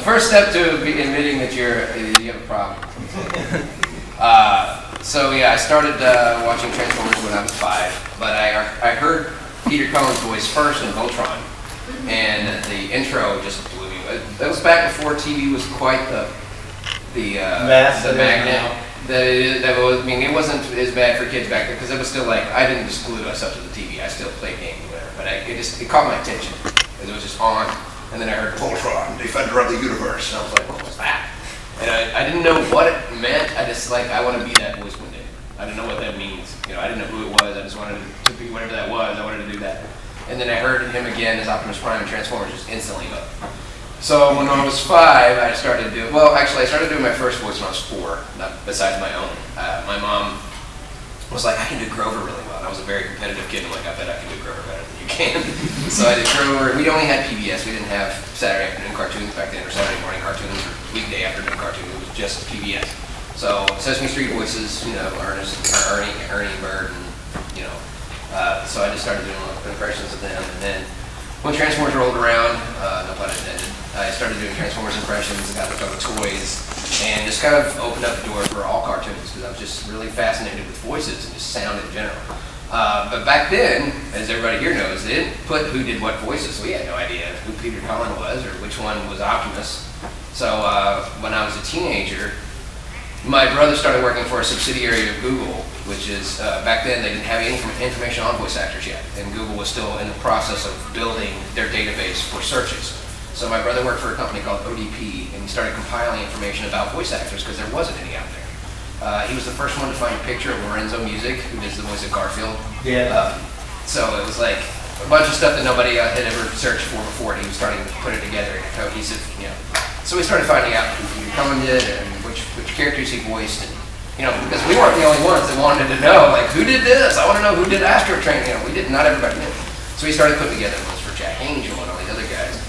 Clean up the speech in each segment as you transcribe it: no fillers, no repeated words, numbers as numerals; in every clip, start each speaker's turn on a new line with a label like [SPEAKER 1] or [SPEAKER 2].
[SPEAKER 1] the first step to admitting that you have a problem. So yeah, I started watching Transformers when I was 5, but I heard Peter Cullen's voice first in Voltron, and the intro just blew me. That was back before TV was quite the magnet. I mean, it wasn't as bad for kids back then because it was still like I didn't just glue myself to the TV. I still played games, whatever. But it caught my attention because it was just on, and then I heard Voltron, Defender of the Universe, and I was like, what was that? And I didn't know what it meant. I just I want to be that voice one day. I didn't know what that means. You know, I didn't know who it was. I just wanted to be whatever that was. I wanted to do that. And then I heard him again as Optimus Prime and Transformers, just instantly hooked. So when I was 5, I started doing, well, actually I started doing my first voice when I was 4, besides my own. My mom was like, I can do Grover really well. And I was a very competitive kid, and like, I bet I can do Grover better than you can. So I did Grover. We only had PBS. We didn't have Saturday afternoon cartoons back then, or Saturday morning cartoons, or weekday afternoon cartoons. It was just PBS. So Sesame Street voices, you know, Ernie, Bird, and, you know. So I just started doing impressions of them, and then when Transformers rolled around, no pun intended, I started doing Transformers impressions and got hooked on the toys, and just kind of opened up the door for all cartoons because I was just really fascinated with voices and just sound in general. But back then, as everybody here knows, they didn't put who did what voices, so we had no idea who Peter Cullen was or which one was Optimus. So when I was a teenager, my brother started working for a subsidiary of Google, which is, back then they didn't have any information on voice actors yet, and Google was still in the process of building their database for searches. So my brother worked for a company called ODP, and he started compiling information about voice actors because there wasn't any out there. He was the first one to find a picture of Lorenzo Music, who does the voice of Garfield. Yeah. So it was like a bunch of stuff that nobody had ever searched for before, and he was starting to put it together in a cohesive, you know. So we started finding out who Peter Cullen did and which characters he voiced, and you know, because we weren't the only ones that wanted to know, like, who did this? I want to know who did Astro Train. You know, we did, not everybody knew. So he started putting together ones for Jack Angel and all these other guys.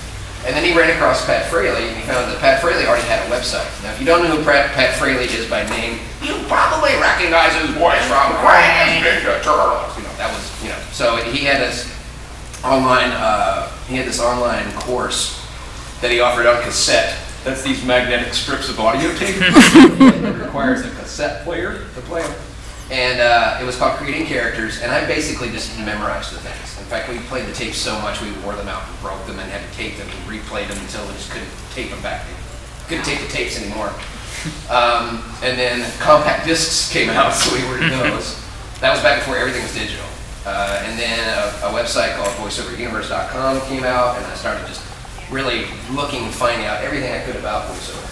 [SPEAKER 1] And then he ran across Pat Fraley, and he found that Pat Fraley already had a website. Now, if you don't know who Pat Fraley is by name, you probably recognize his voice from Ninja Turtles. You know, that was, you know. So he had this online, course that he offered on cassette. That's these magnetic strips of audio tape. It requires a cassette player to play them. And it was called Creating Characters, and I basically just memorized the things. In fact, we played the tapes so much we wore them out and broke them and had to tape them and replay them until we just couldn't tape them back. Couldn't tape the tapes anymore. And then compact discs came out, so we were in those. That was back before everything was digital. And then a website called voiceoveruniverse.com came out, and I started just really looking and finding out everything I could about voiceover.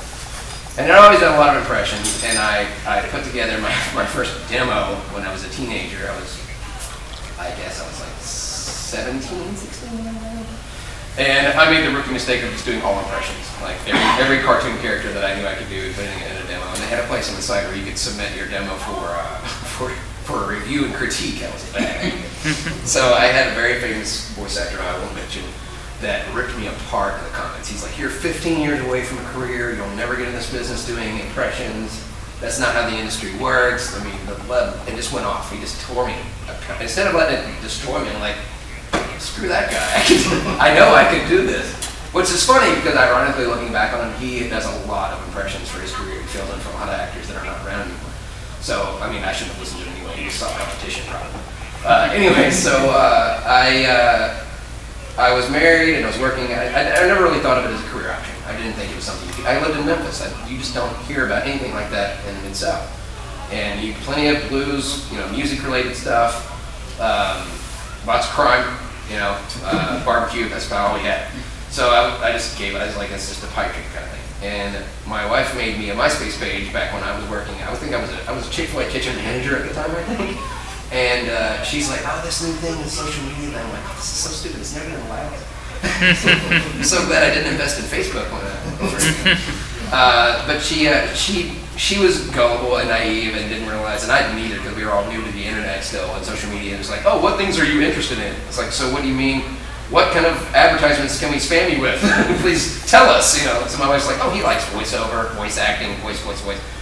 [SPEAKER 1] And I'd always done a lot of impressions, and I put together my first demo when I was a teenager. I guess I was like 17, 16. And I made the rookie mistake of just doing all impressions. Like every cartoon character that I knew I could do, putting it in a demo. And they had a place on the site where you could submit your demo for a review and critique. That was a bad idea. So I had a very famous voice actor I won't mention that ripped me apart in the comments. He's like, you're 15 years away from a career, you'll never get in this business doing impressions, that's not how the industry works. I mean, it just went off. He just tore me. Instead of letting it destroy me, I'm like, screw that guy. I know I could do this. Which is funny because ironically looking back on him, he does a lot of impressions for his career. He fills in for a lot of actors that are not around anymore. So, I mean, I shouldn't have listened to him anyway. He just saw competition probably. Anyway, so I was married and I was working. I never really thought of it as a career option. I didn't think it was something. I lived in Memphis. You just don't hear about anything like that in the Mid-South. And you plenty of blues, you know, music-related stuff, lots of crime, you know, barbecue. That's about all we had. So I just gave it. I was like, it's just a pipe dream kind of thing. And my wife made me a MySpace page back when I was working. I was a Chick-fil-A kitchen manager at the time, I think. And she's like, oh, this new thing is social media. And I'm like, oh, this is so stupid. It's never going to last. I'm so glad I didn't invest in Facebook when but she was gullible and naive and didn't realize, and I didn't either because we were all new to the internet still and social media. And it was like, oh, what things are you interested in? It's like, so what do you mean? What kind of advertisements can we spam you with? Please tell us, you know. So my wife's like, oh, he likes voiceover, voice acting, voice.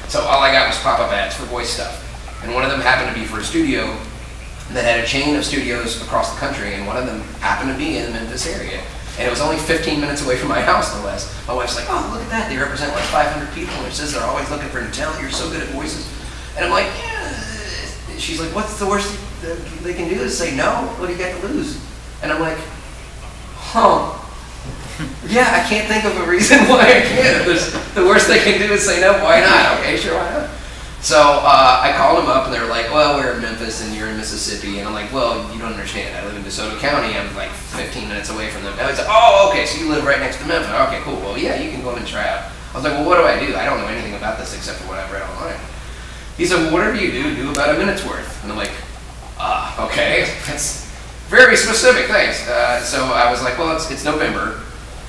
[SPEAKER 1] So all I got was pop-up ads for voice stuff. And one of them happened to be for a studio that had a chain of studios across the country, and one of them happened to be in the Memphis area. And it was only 15 minutes away from my house, no less. My wife's like, oh, look at that. They represent like 500 people. And it says they're always looking for new talent. You're so good at voices. And I'm like, yeah. She's like, what's the worst they can do is say no? What do you got to lose? And I'm like, huh. Yeah, I can't think of a reason why I can't. The worst they can do is say no. Why not? Okay, sure, why not? So I called them up, and they were like, well, we're in Memphis, and you're in Mississippi. And I'm like, well, you don't understand. I live in DeSoto County. I'm like 15 minutes away from them. And he's like, oh, okay, so you live right next to Memphis. Okay, cool. Well, yeah, you can go in and try out. I was like, well, what do I do? I don't know anything about this except for what I've read online. He said, well, whatever you do about a minute's worth. And I'm like, okay, that's very specific, thanks. So I was like, well, it's November,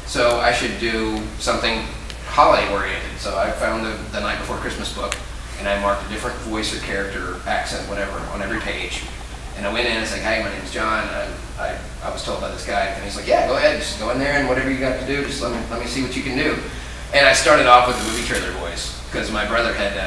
[SPEAKER 1] so I should do something holiday-oriented. So I found the Night Before Christmas book, and I marked a different voice or character, accent, whatever, on every page. And I went in and it's like, hey, my name's John. I was told by this guy, and he's like, yeah, go ahead, just go in there and whatever you got to do, just let me see what you can do. And I started off with the movie trailer voice, because my brother had,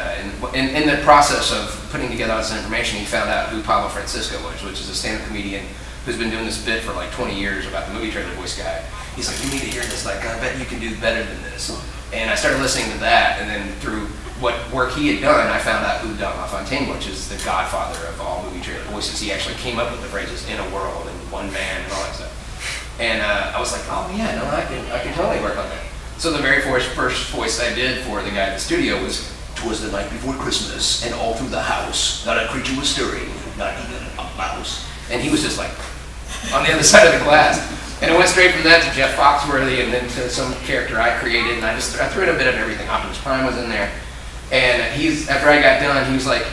[SPEAKER 1] in the process of putting together all this information, he found out who Pablo Francisco was, which is a stand-up comedian who's been doing this bit for like 20 years about the movie trailer voice guy. He's like, you need to hear this, like, I bet you can do better than this. And I started listening to that, and then through what work he had done, I found out who Don LaFontaine, which is the godfather of all movie trailer voices. He actually came up with the phrases "in a world" and "one man" and all that stuff. And I was like, oh yeah, no, I can totally work on that. So the very first voice I did for the guy at the studio was, "'Twas the night before Christmas, and all through the house, not a creature was stirring, not even a mouse." And he was just like on the other side of the glass. And it went straight from that to Jeff Foxworthy, and then to some character I created, and I threw in a bit of everything. Optimus Prime was in there. And after I got done, he was like,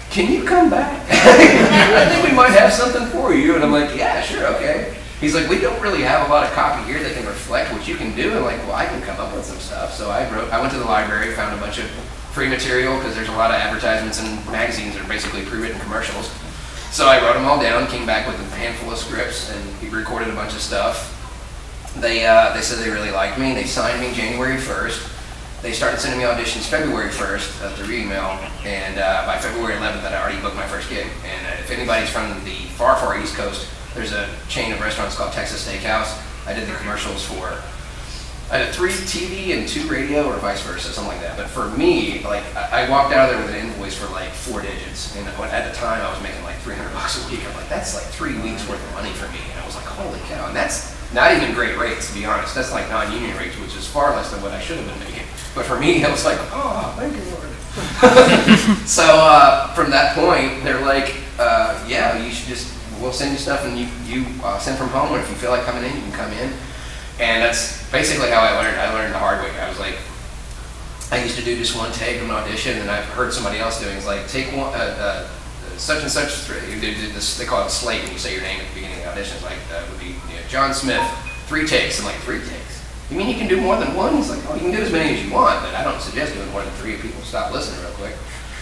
[SPEAKER 1] can you come back? I think we might have something for you. And I'm like, yeah, sure, okay. He's like, we don't really have a lot of copy here that can reflect what you can do. And I'm like, well, I can come up with some stuff. So I went to the library, found a bunch of free material, because there's a lot of advertisements and magazines that are basically pre-written commercials. So I wrote them all down, came back with a handful of scripts, and he recorded a bunch of stuff. They said they really liked me. They signed me January 1st. They started sending me auditions February 1st through email, and by February 11th, I'd already booked my first gig. And if anybody's from the far, far East Coast, there's a chain of restaurants called Texas Steakhouse. I did the commercials for, I did 3 TV and 2 radio, or vice versa, something like that. But for me, like, I walked out of there with an invoice for like 4 digits, and at the time I was making like $300 a week. I'm like, that's like 3 weeks worth of money for me. And I was like, holy cow, and that's not even great rates, to be honest. That's like non-union rates, which is far less than what I should have been making. But for me, I was like, oh, thank you, Lord. So from that point, they're like, yeah, you should just, we'll send you stuff, and you send from home, or if you feel like coming in, you can come in. And that's basically how I learned. I learned the hard way. I was like, I used to do just one take of an audition, and I've heard somebody else doing, it's like, take one, such and such, they call it a slate when you say your name at the beginning of the audition. It's like, would be John Smith, 3 takes. I'm like, 3 takes? You mean you can do more than 1? He's like, oh, you can do as many as you want, but I don't suggest doing more than 3 if people stop listening real quick.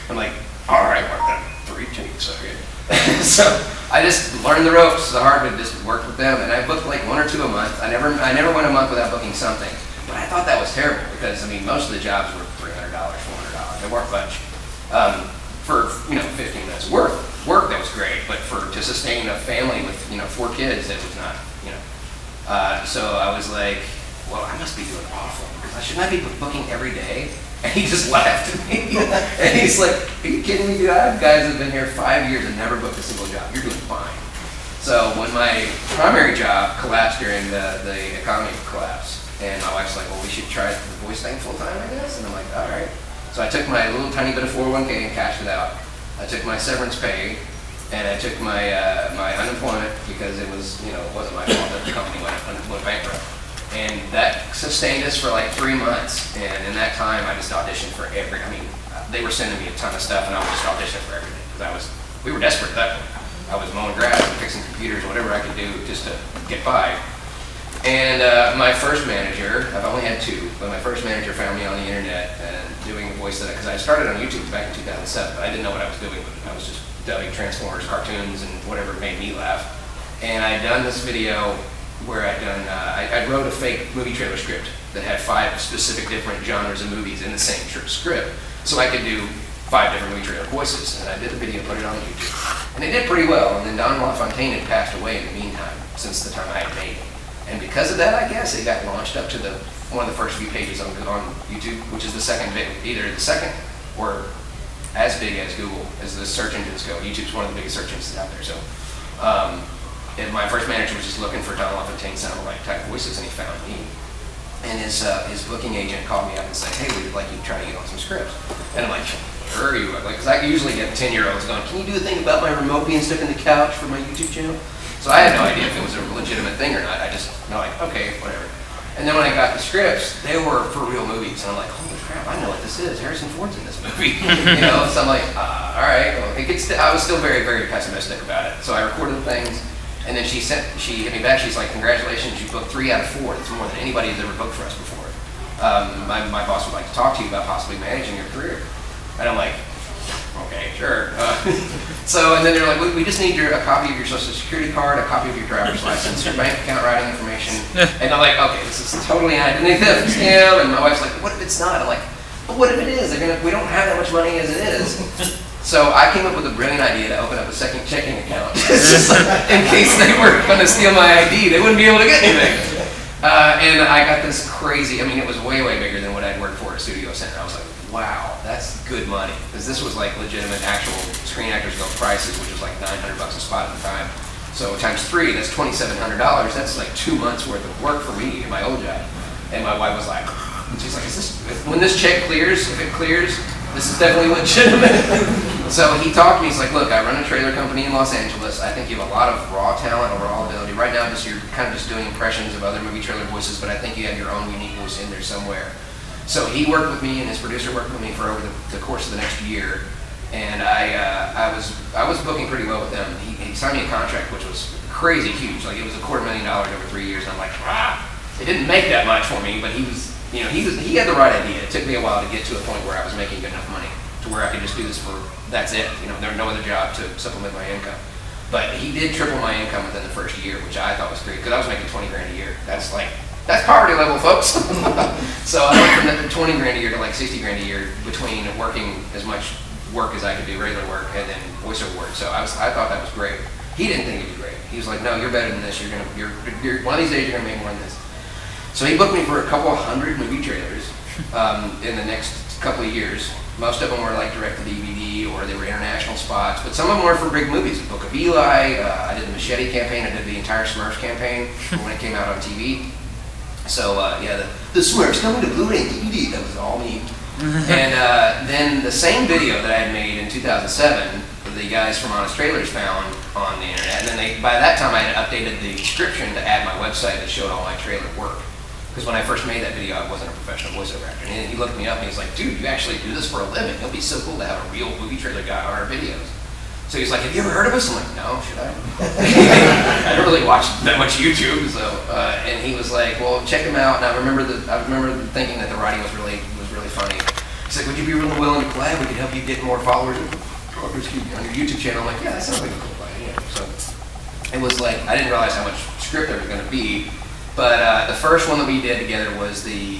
[SPEAKER 1] I'm like, all right, Mark, then 3 takes, okay. So I just learned the ropes the hard way, just worked with them, and I booked like 1 or 2 a month. I never went a month without booking something, but I thought that was terrible because, I mean, most of the jobs were $300, $400. They weren't much. For 15 minutes work that was great, but to sustain a family with 4 kids, it was not. So I was like, well, I must be doing awful because I should not be booking every day. And he just laughed at me, and he's like, are you kidding me, dude? I have guys that have been here 5 years and never booked a single job. You're doing fine. So when my primary job collapsed during the economy collapse, and my wife's like, well, we should try the voice thing full time, I guess. And I'm like, all right. So I took my little tiny bit of 401k and cashed it out. I took my severance pay, and I took my my unemployment because it wasn't my fault that the company went bankrupt. And that sustained us for like 3 months. And in that time, I just auditioned for they were sending me a ton of stuff, and I was just auditioning for everything because we were desperate at that point. I was mowing grass and fixing computers, whatever I could do just to get by. And my first manager, I've only had 2, but my first manager found me on the internet and doing the voice because I started on YouTube back in 2007, but I didn't know what I was doing with it. I was just dubbing Transformers cartoons and whatever made me laugh. And I'd done this video where I wrote a fake movie trailer script that had 5 specific different genres of movies in the same script, so I could do 5 different movie trailer voices. And I did the video, put it on YouTube, and it did pretty well. And then Don LaFontaine had passed away in the meantime since the time I had made it. And because of that, I guess, it got launched up to one of the first few pages on YouTube, which is the second big, either the second or as big as Google as the search engines go. YouTube's one of the biggest search engines out there. So and my first manager was just looking for Don LaFontaine sound-alike type voices, and he found me. And his booking agent called me up and said, hey, we'd like you to try to get on some scripts. And I'm like, sure you would. Like, because I usually get 10-year-olds going, can you do a thing about my remote being stuck in the couch for my YouTube channel? So I had no idea if it was a legitimate thing or not. I just know, like, okay, whatever. And then when I got the scripts, they were for real movies. And I'm like, holy crap, I know what this is. Harrison Ford's in this movie. You know, so I'm like, all right. Well, I was still very, very pessimistic about it. So I recorded things. And then she hit me back, she's like, congratulations, you booked 3 out of 4. That's more than anybody has ever booked for us before. My boss would like to talk to you about possibly managing your career. And I'm like, okay, sure. So, and then they're like, we just need a copy of your social security card, a copy of your driver's license, your bank account writing information. And I'm like, okay, this is totally an identity theft scam. And my wife's like, what if it's not? I'm like, but what if it is? We don't have that much money as it is. So I came up with a brilliant idea to open up a second checking account. In case they were going to steal my ID, they wouldn't be able to get anything. And I got this crazy, I mean, it was way, way bigger than what I'd worked for at Studio Center. I was like, wow, that's good money. Because this was like legitimate, actual Screen Actors Guild prices, which was like $900 a spot at the time. So times 3, that's $2,700. That's like 2 months worth of work for me in my old job. And my wife was like, she's like, when this check clears, if it clears, this is definitely legitimate. So he talked to me, he's like, look, I run a trailer company in Los Angeles. I think you have a lot of raw talent or raw ability. Right now, you're kind of just doing impressions of other movie trailer voices, but I think you have your own unique voice in there somewhere. So he worked with me, and his producer worked with me for over the course of the next year. And I was booking pretty well with them. He signed me a contract, which was crazy huge. Like, it was $250,000 over 3 years. And I'm like, it didn't make that much for me, but he was, you know, he had the right idea. It took me a while to get to a point where I was making good enough money to where I could just do this for, that's it. You know, there was no other job to supplement my income. But he did triple my income within the first year, which I thought was great, because I was making 20 grand a year. That's poverty level, folks. So I went from that 20 grand a year to like 60 grand a year between working as much work as I could do, regular work, and then voiceover work. So I thought that was great. He didn't think it'd be great. He was like, no, you're better than this. You're one of these days you're gonna make more than this. So he booked me for a couple of 100 movie trailers in the next couple of years. Most of them were like direct to DVD, or they were international spots, but some of them were for big movies. Book of Eli, I did the Machete campaign, I did the entire Smurfs campaign when it came out on TV. So yeah, the Smurfs coming to Blu-ray and DVD, that was all me. And then the same video that I had made in 2007, the guys from Honest Trailers found on the internet, and then by that time I had updated the description to add my website that showed all my trailer work. Because when I first made that video, I wasn't a professional voiceover actor. And he looked me up and he's like, dude, you actually do this for a living. It'll be so cool to have a real movie trailer guy on our videos. So he's like, have you ever heard of us? I'm like, no, should I? I don't really watch that much YouTube. So, and he was like, well, check him out. And I remember thinking that the writing was really funny. He's like, would you be really willing to collab? We could help you get more followers on your YouTube channel. I'm like, yeah, that sounds like a cool idea. So it was like, I didn't realize how much script there was going to be. But the first one that we did together was the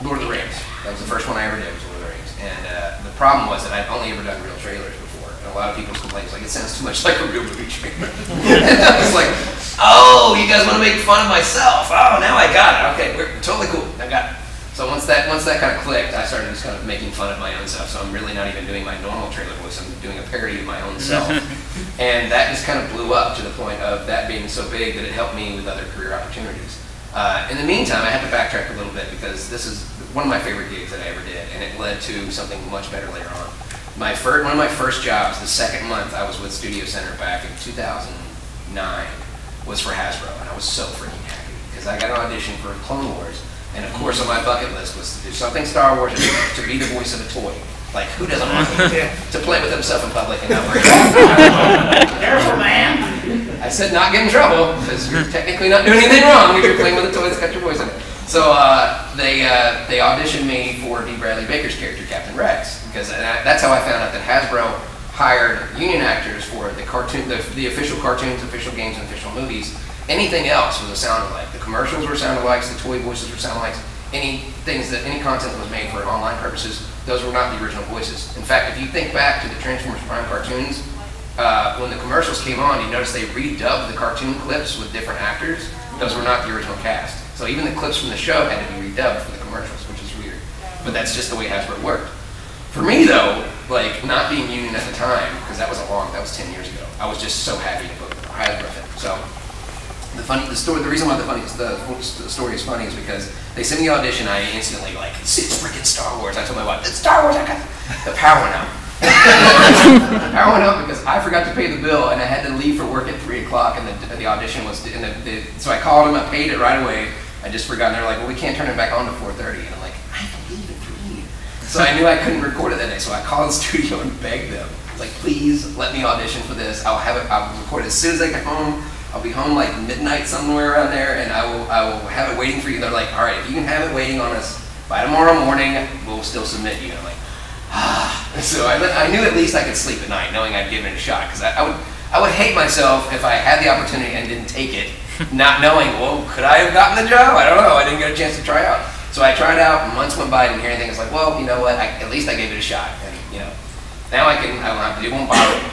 [SPEAKER 1] Lord of the Rings. That was the first one I ever did, was Lord of the Rings. And the problem was that I'd only ever done real trailers before. And a lot of people's complaints, like, it sounds too much like a real movie trailer. And I was like, oh, you guys want to make fun of myself? Oh, now I got it. Okay, we're totally cool. I got it. So once that kind of clicked, I started just kind of making fun of my own self. So I'm really not even doing my normal trailer voice. I'm doing a parody of my own self. And that just kind of blew up to the point of that being so big that it helped me with other career opportunities. In the meantime, I had to backtrack a little bit because this is one of my favorite gigs that I ever did, and it led to something much better later on. One of my first jobs, the second month I was with Studio Center back in 2009, was for Hasbro, and I was so freaking happy because I got an audition for Clone Wars. And of course on my bucket list was to do something Star Wars and to be the voice of a toy. Like, who doesn't want to play with himself in public and not worry about it? Careful, man! I said not get in trouble, because you're technically not doing anything wrong if you're playing with a toy that's got your voice in it. So they auditioned me for D. Bradley Baker's character, Captain Rex, because that's how I found out that Hasbro hired union actors for the official cartoons, official games, and official movies. Anything else was a sound-alike. The commercials were sound-alikes, the toy voices were sound-alikes. Any content that was made for online purposes, those were not the original voices. In fact, if you think back to the Transformers Prime cartoons, when the commercials came on, you notice they redubbed the cartoon clips with different actors. Those were not the original cast. So even the clips from the show had to be redubbed for the commercials, which is weird. But that's just the way Hasbro worked. For me though, like not being union at the time, because that was 10 years ago, I was just so happy to book Hasbro thing. So the reason why the story is funny is because they sent me the audition, I instantly like, it's freaking Star Wars. I told my wife, it's Star Wars, I got the power went out. The power went out because I forgot to pay the bill and I had to leave for work at 3 o'clock and the audition was, so I called them, I paid it right away. I just forgot, and they're like, well, we can't turn it back on to 4:30. And I'm like, I have to leave at 3. So I knew I couldn't record it that day, so I called the studio and begged them. Like, please let me audition for this. I'll record it as soon as I get home. I'll be home like midnight somewhere around there, and I will have it waiting for you. They're like, all right, if you can have it waiting on us by tomorrow morning, we'll still submit you. And I'm like, ah. So I knew at least I could sleep at night knowing I'd given it a shot, because I would hate myself if I had the opportunity and didn't take it, not knowing, well, could I have gotten the job? I don't know. I didn't get a chance to try out. So I tried out, and months went by, I didn't hear anything. It's like, well, you know what? At least I gave it a shot. And, you know, now I won't have to, it won't bother me.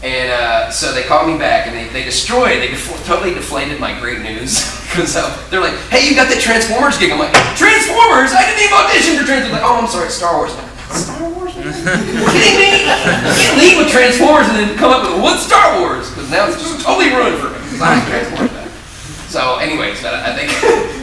[SPEAKER 1] And so they called me back, and they totally deflated my great news. Because they're like, hey, you got the Transformers gig. I'm like, Transformers? I didn't even audition for Transformers. Like, oh, I'm sorry, it's Star Wars. I'm like, Star Wars? Are you kidding me? You can't lead with Transformers and then come up with, what's Star Wars? Because now it's just totally ruined for me. Because I like Transformers back. So anyways, I think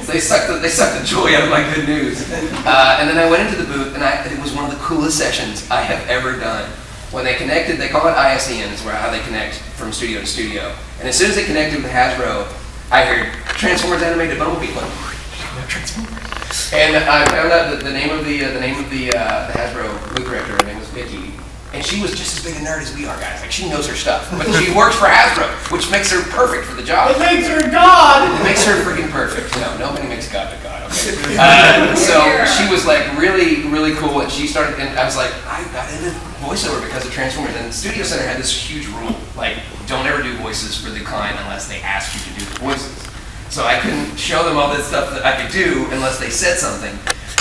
[SPEAKER 1] they sucked the joy out of my good news. And then I went into the booth, and it was one of the coolest sessions I have ever done. When they connected, they call it ISDN, is how they connect from studio to studio. And as soon as they connected with Hasbro, I heard Transformers animated Bumblebee. Like, Transformers. And I found out that the name of the Hasbro booth director, her name was Vicky, and she was just as big a nerd as we are, guys. Like, she knows her stuff, but she works for Hasbro, which makes her perfect for the job.
[SPEAKER 2] It makes her God.
[SPEAKER 1] It makes her freaking perfect. No, nobody makes God but God. Okay. So she was like really, really cool, and she started. And I was like, I got into voiceover because of Transformers. And Studio Center had this huge rule, like, don't ever do voices for the client unless they ask you to do the voices. So I couldn't show them all this stuff that I could do unless they said something.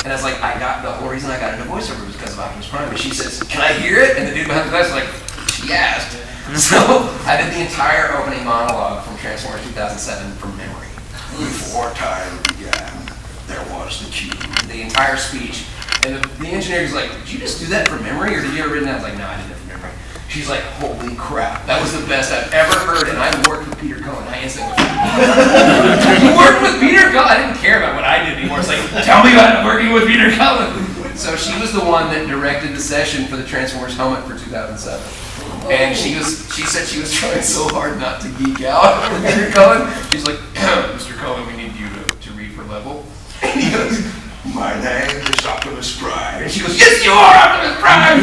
[SPEAKER 1] And I was like, the whole reason I got into voiceover was because of Optimus Prime. And she says, can I hear it? And the dude behind the glass was like, she asked. So I did the entire opening monologue from Transformers 2007 from memory. Before time began, there was the cube. The entire speech. And the engineer was like, did you just do that from memory, or did you ever written that? I was like, no, I did it from memory. She's like, holy crap, that was the best I've ever heard, and I worked with Peter Cohen. I instantly went, you worked with Peter Cohen? I didn't care about what I did anymore. It's like, tell me about working with Peter Cohen. So she was the one that directed the session for the Transformers helmet for 2007. And she said she was trying so hard not to geek out with Peter Cohen. She's like, Mr. Cohen, we need you to read for level. And he goes, my name is Optimus Prime. And she goes, yes, you are Optimus Prime!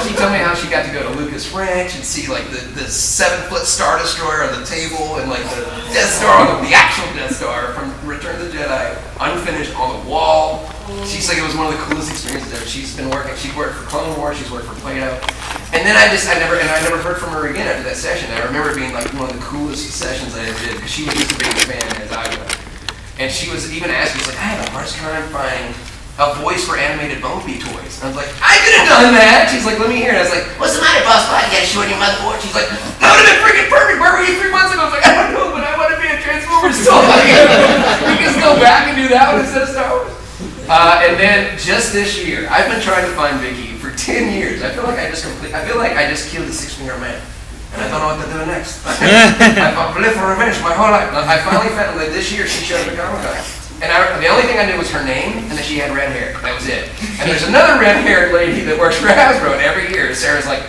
[SPEAKER 1] She told me how she got to go to Lucas Ranch and see like the 7-foot Star Destroyer on the table and like the Death Star, the actual Death Star from Return of the Jedi, unfinished on the wall. She's like, it was one of the coolest experiences ever. She's worked for Clone Wars, she's worked for Play-Doh. And then I never heard from her again after that session. I remember it being like one of the coolest sessions I ever did because she was just as big a fan as I was. And she was even asking, she's like, I have a hard time finding a voice for animated Bumblebee toys. And I was like, I could have done that. She's like, let me hear it. I was like, what's the matter, boss? I got to show your motherboard. She's like, that would have been freaking perfect. Where were you 3 months ago? I was like, I don't know, but I want to be a Transformers toy. We can go back and do that one instead of Star Wars. And then just this year, I've been trying to find Vicky for 10 years. I feel like I just killed the 6-finger man. And I don't know what to do next. I've lived for revenge my whole life. I finally found that this year she showed up at Comic-Con. And the only thing I knew was her name and that she had red hair. That was it. And there's another red-haired lady that works for Hasbro, and every year Sarah's like,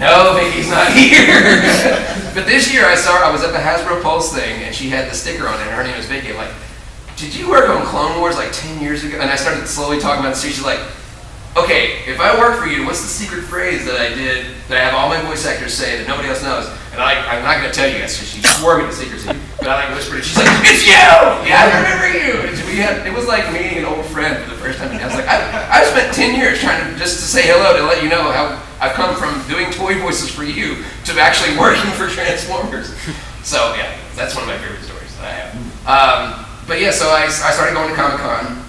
[SPEAKER 1] no, Vicky's not here. But this year I was at the Hasbro Pulse thing, and she had the sticker on it, and her name was Vicky. I'm like, did you work on Clone Wars like 10 years ago? And I started slowly talking about the series. She's like, okay, if I work for you, what's the secret phrase that I did, that I have all my voice actors say that nobody else knows? And I'm not going to tell you guys, because she swore me to secrecy, but I like whispered it. She's like, it's you! Yeah, I remember you! And it was like meeting an old friend for the first time. And I was like, I've spent 10 years trying to say hello to let you know how I've come from doing toy voices for you to actually working for Transformers. So yeah, that's one of my favorite stories that I have. But yeah, so I started going to Comic-Con,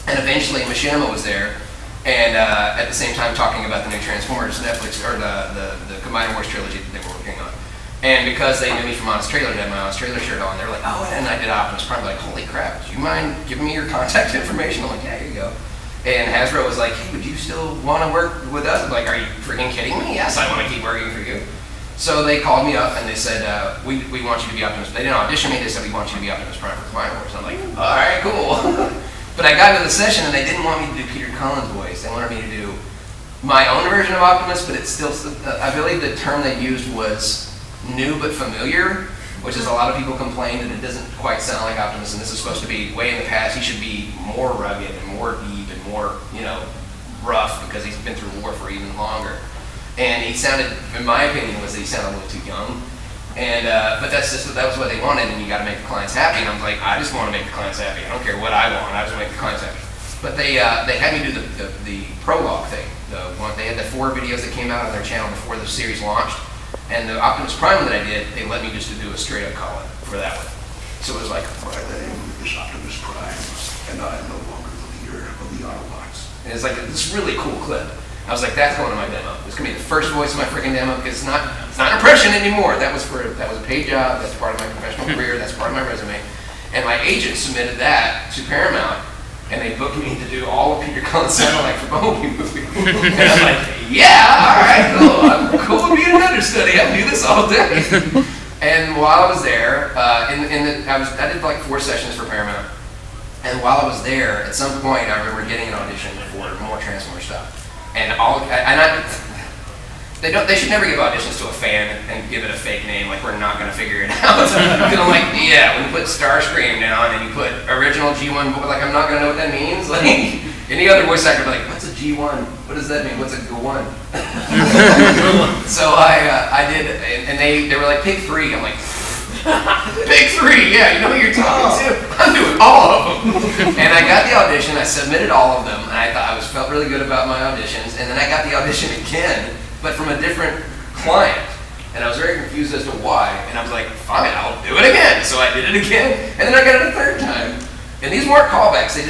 [SPEAKER 1] and eventually Mishima was there. and at the same time talking about the new Transformers Netflix, or the Combiner Wars trilogy that they were working on. And because they knew me from Honest Trailer and had my Honest Trailer shirt on, they were like, oh, and I did Optimus Prime. Like, holy crap, do you mind giving me your contact information? I'm like, yeah, here you go. And Hasbro was like, hey, would you still want to work with us? I'm like, are you freaking kidding me? Yes, I want to keep working for you. So they called me up and they said, we want you to be Optimus. They didn't audition me, they said, we want you to be Optimus Prime for Combiner Wars. I'm like, all right, cool. But I got to the session and they didn't want me to do Peter Cullen's voice. They wanted me to do my own version of Optimus, but it's still, I believe the term they used was new but familiar, which is a lot of people complain that it doesn't quite sound like Optimus, and this is supposed to be way in the past. He should be more rugged and more deep and more, you know, rough because he's been through war for even longer. And he sounded, in my opinion, was that he sounded a little too young. And but that was what they wanted, and you got to make the clients happy. And I was like, I just want to make the clients happy. I don't care what I want. I just want to make the clients happy. But they had me do the prologue thing. They had the 4 videos that came out on their channel before the series launched. And the Optimus Prime that I did, they let me just do a straight up call-in for that one. So it was like,
[SPEAKER 2] my name is Optimus Prime, and I am no longer the leader of the Autobots.
[SPEAKER 1] And it's like this really cool clip. I was like, that's going to my demo. It's gonna be the first voice of my freaking demo because it's not an impression anymore. That was a paid job. That's part of my professional career. That's part of my resume. And my agent submitted that to Paramount, and they booked me to do all of Peter Cullen's satellite for Bumblebee movie. And I'm like, yeah, all right, cool. I'm cool with being an understudy. I do this all day. And while I was there, I did like 4 sessions for Paramount. And while I was there, at some point, I remember getting an audition for more Transformer stuff. And they should never give auditions to a fan and give it a fake name, like we're not gonna figure it out. Because I'm like, yeah, when you put Starscream down and you put original G1, like I'm not gonna know what that means. Like any other voice actor would be like, what's a G1? What does that mean? What's a G1? So I did, and they were like, pick 3. I'm like, pick 3, yeah, you know who you're talking to. I'm doing all of them. And I got the audition, I submitted all of them, and I thought felt really good about my auditions. And then I got the audition again, but from a different client. And I was very confused as to why. And I was like, fine, I'll do it again. So I did it again, and then I got it a 3rd time. And these weren't callbacks, they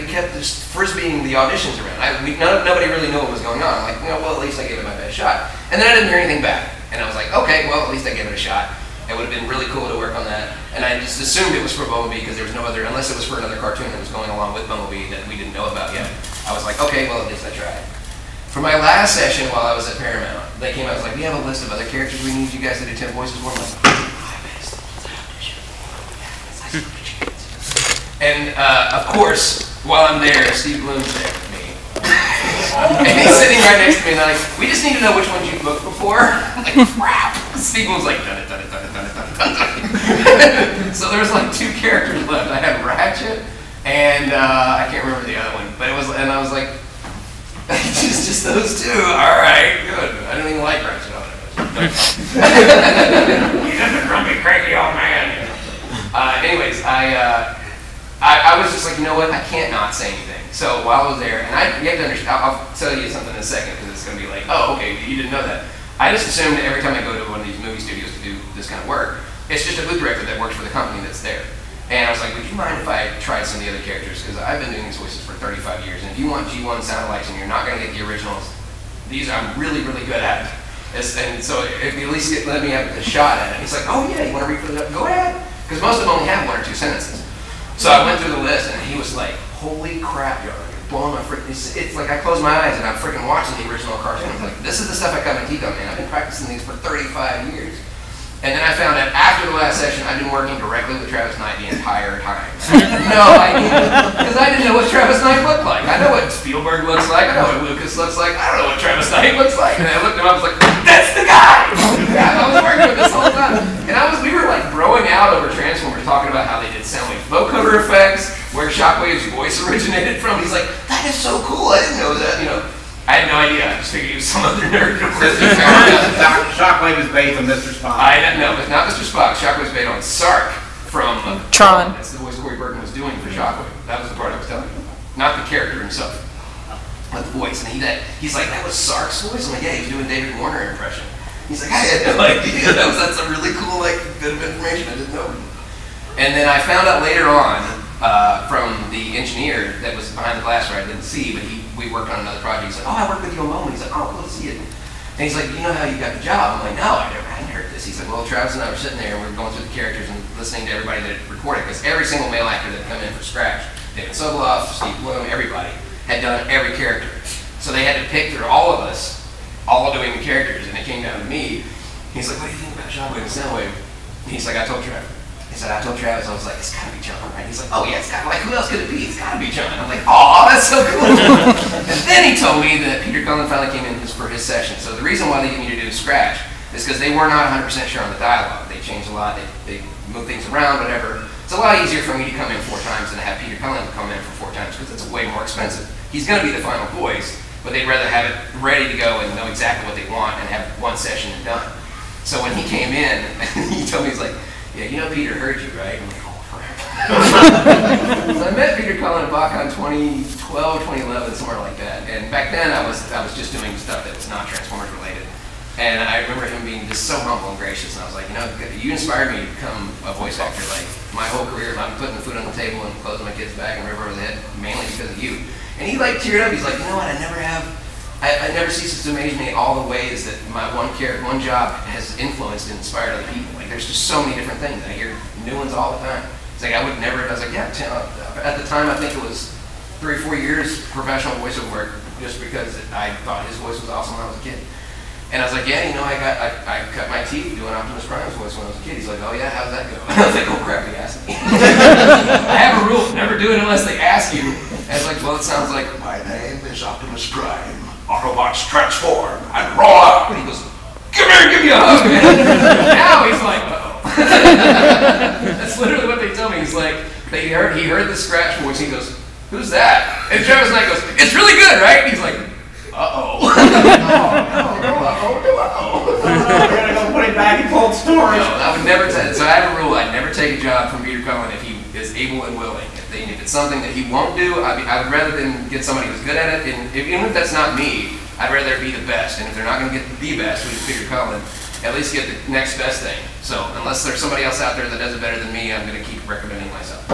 [SPEAKER 1] kept just frisbeeing the auditions around. Nobody really knew what was going on. I'm like, well, at least I gave it my best shot. And then I didn't hear anything back. And I was like, okay, well, at least I gave it a shot. It would have been really cool to work on that. And I just assumed it was for Bumblebee because there was no other, unless it was for another cartoon that was going along with Bumblebee that we didn't know about yet. I was like, okay, well, at least I tried. For my last session while I was at Paramount, they came out and was like, we have a list of other characters we need you guys to do 10 voices for. I'm like, and of course, while I'm there, Steve Bloom's there with me. And he's sitting right next to me, and they're like, we just need to know which ones you've booked before. I'm like, crap. Steve Bloom's like, done it. So there was like 2 characters left. I had Ratchet, and I can't remember the other one, but it was, and I was like, just those 2. All right, good. I don't even like Ratchet. He's just a grumpy, cranky old man. Anyways, I was just like, you know what? I can't not say anything. So while I was there, and you have to understand, I'll tell you something in a second because it's going to be like, oh, okay, you didn't know that. I just assumed that every time I go to one of these movie studios to do this kind of work, it's just a booth director that works for the company that's there. And I was like, would you mind if I tried some of the other characters? Because I've been doing these voices for 35 years, and if you want G1 sound alikes and you're not going to get the originals, these I'm really, really good at. And so if you at least let me have a shot at it. He's like, oh yeah, you want to read for the, go ahead. Because most of them only have 1 or 2 sentences. So I went through the list, and he was like, holy crap, Jon, you're blowing my freaking, it's like I close my eyes and I'm freaking watching the original cartoon. I'm like, this is the stuff I cut my teeth on, man. I've been practicing these for 35 years. And then I found out after the last session, I've been working directly with Travis Knight the entire time. No idea, because I didn't know what Travis Knight looked like. I know what Spielberg looks like, I know what Lucas looks like, I don't know what Travis Knight looks like. And I looked at him, I was like, that's the guy! I was working with this whole time. And we were like broing out over Transformers, talking about how they did Soundwave vocoder effects, where Shockwave's voice originated from. He's like, that is so cool, I didn't know that, you know. I had no idea. I just figured he was some other nerd.
[SPEAKER 3] Shockwave is based on Mr. Spock.
[SPEAKER 1] I didn't know, but not Mr. Spock. Shockwave is based on Sark from
[SPEAKER 4] Tron.
[SPEAKER 1] That's the voice Corey Burton was doing for Shockwave. That was the part I was telling you. Not the character himself, but the voice. And he's like, that was Sark's voice? I'm like, yeah, he was doing David Warner impression. He's like, I had no idea. That's a really cool, like, bit of information I didn't know. And then I found out later on from the engineer that was behind the glass where I didn't see, but he we worked on another project. He's like, oh, I worked with you a moment. He's like, oh, cool to see it. And he's like, you know how you got the job? I'm like, no, I hadn't heard this. He's like, well, Travis and I were sitting there and we were going through the characters and listening to everybody that recorded, because every single male actor that come in for Scratch, David Soboloff, Steve Bloom, everybody had done every character. So they had to pick through all of us, all doing the characters, and it came down to me. He's like, what do you think about Shockwave and Soundwave? He's like, I told Travis. He said, I told Travis, I was like, it's gotta be Jon, right? He's like, oh yeah, it's gotta, like, who else could it be? It's gotta be Jon. I'm like, oh, that's so cool. And then he told me that Peter Cullen finally came in for his session. So the reason why they didn't need to do Scratch is because they were not 100% sure on the dialogue. They changed a lot, they moved things around, whatever. It's a lot easier for me to come in 4 times than to have Peter Cullen come in for 4 times, because it's way more expensive. He's gonna be the final voice, but they'd rather have it ready to go and know exactly what they want and have one session and done. So when he came in, he told me, he's like, yeah, you know Peter heard you, right? I'm like, oh, crap. So I met Peter Cullen at BotCon 2012, 2011, somewhere like that. And back then I was just doing stuff that was not Transformers related. And I remember him being just so humble and gracious. And I was like, you know, you inspired me to become a voice actor. Like, my whole career, I'm putting the food on the table and closing my kids' back and river over the head, mainly because of you. And he like teared up. He's like, you know what, I never ceases to amaze me all the ways that my one job has influenced and inspired other people. Like, there's just so many different things. I hear new ones all the time. It's like, I would never, I was like, yeah, at the time I think it was 3 or 4 years professional voiceover work, just because I thought his voice was awesome when I was a kid. And I was like, yeah, you know, I cut my teeth doing Optimus Prime's voice when I was a kid. He's like, oh yeah, how'd that go? I was like, oh crap, he asked me. I have a rule, never do it unless they ask you. And I was like, well, it sounds like,
[SPEAKER 2] My name is Optimus Prime. Autobots transform and roll out.
[SPEAKER 1] and he goes, come here, give me a hug, man. Now he's like, uh-oh. That's literally what they told me. He's like, he heard the Scratch voice, he goes, who's that? And Travis Knight goes, it's really good, right? And he's like, uh-oh.
[SPEAKER 3] We're gonna go put it back in cold storage.
[SPEAKER 1] No, I would never take. So I have a rule: I never take a job from Peter Cullen if he is able and willing. If it's something that he won't do, I would rather than get somebody who's good at it. And even if that's not me, I'd rather be the best. And if they're not going to get the best, which is Peter Cullen, at least get the next best thing. So unless there's somebody else out there that does it better than me, I'm going to keep recommending myself.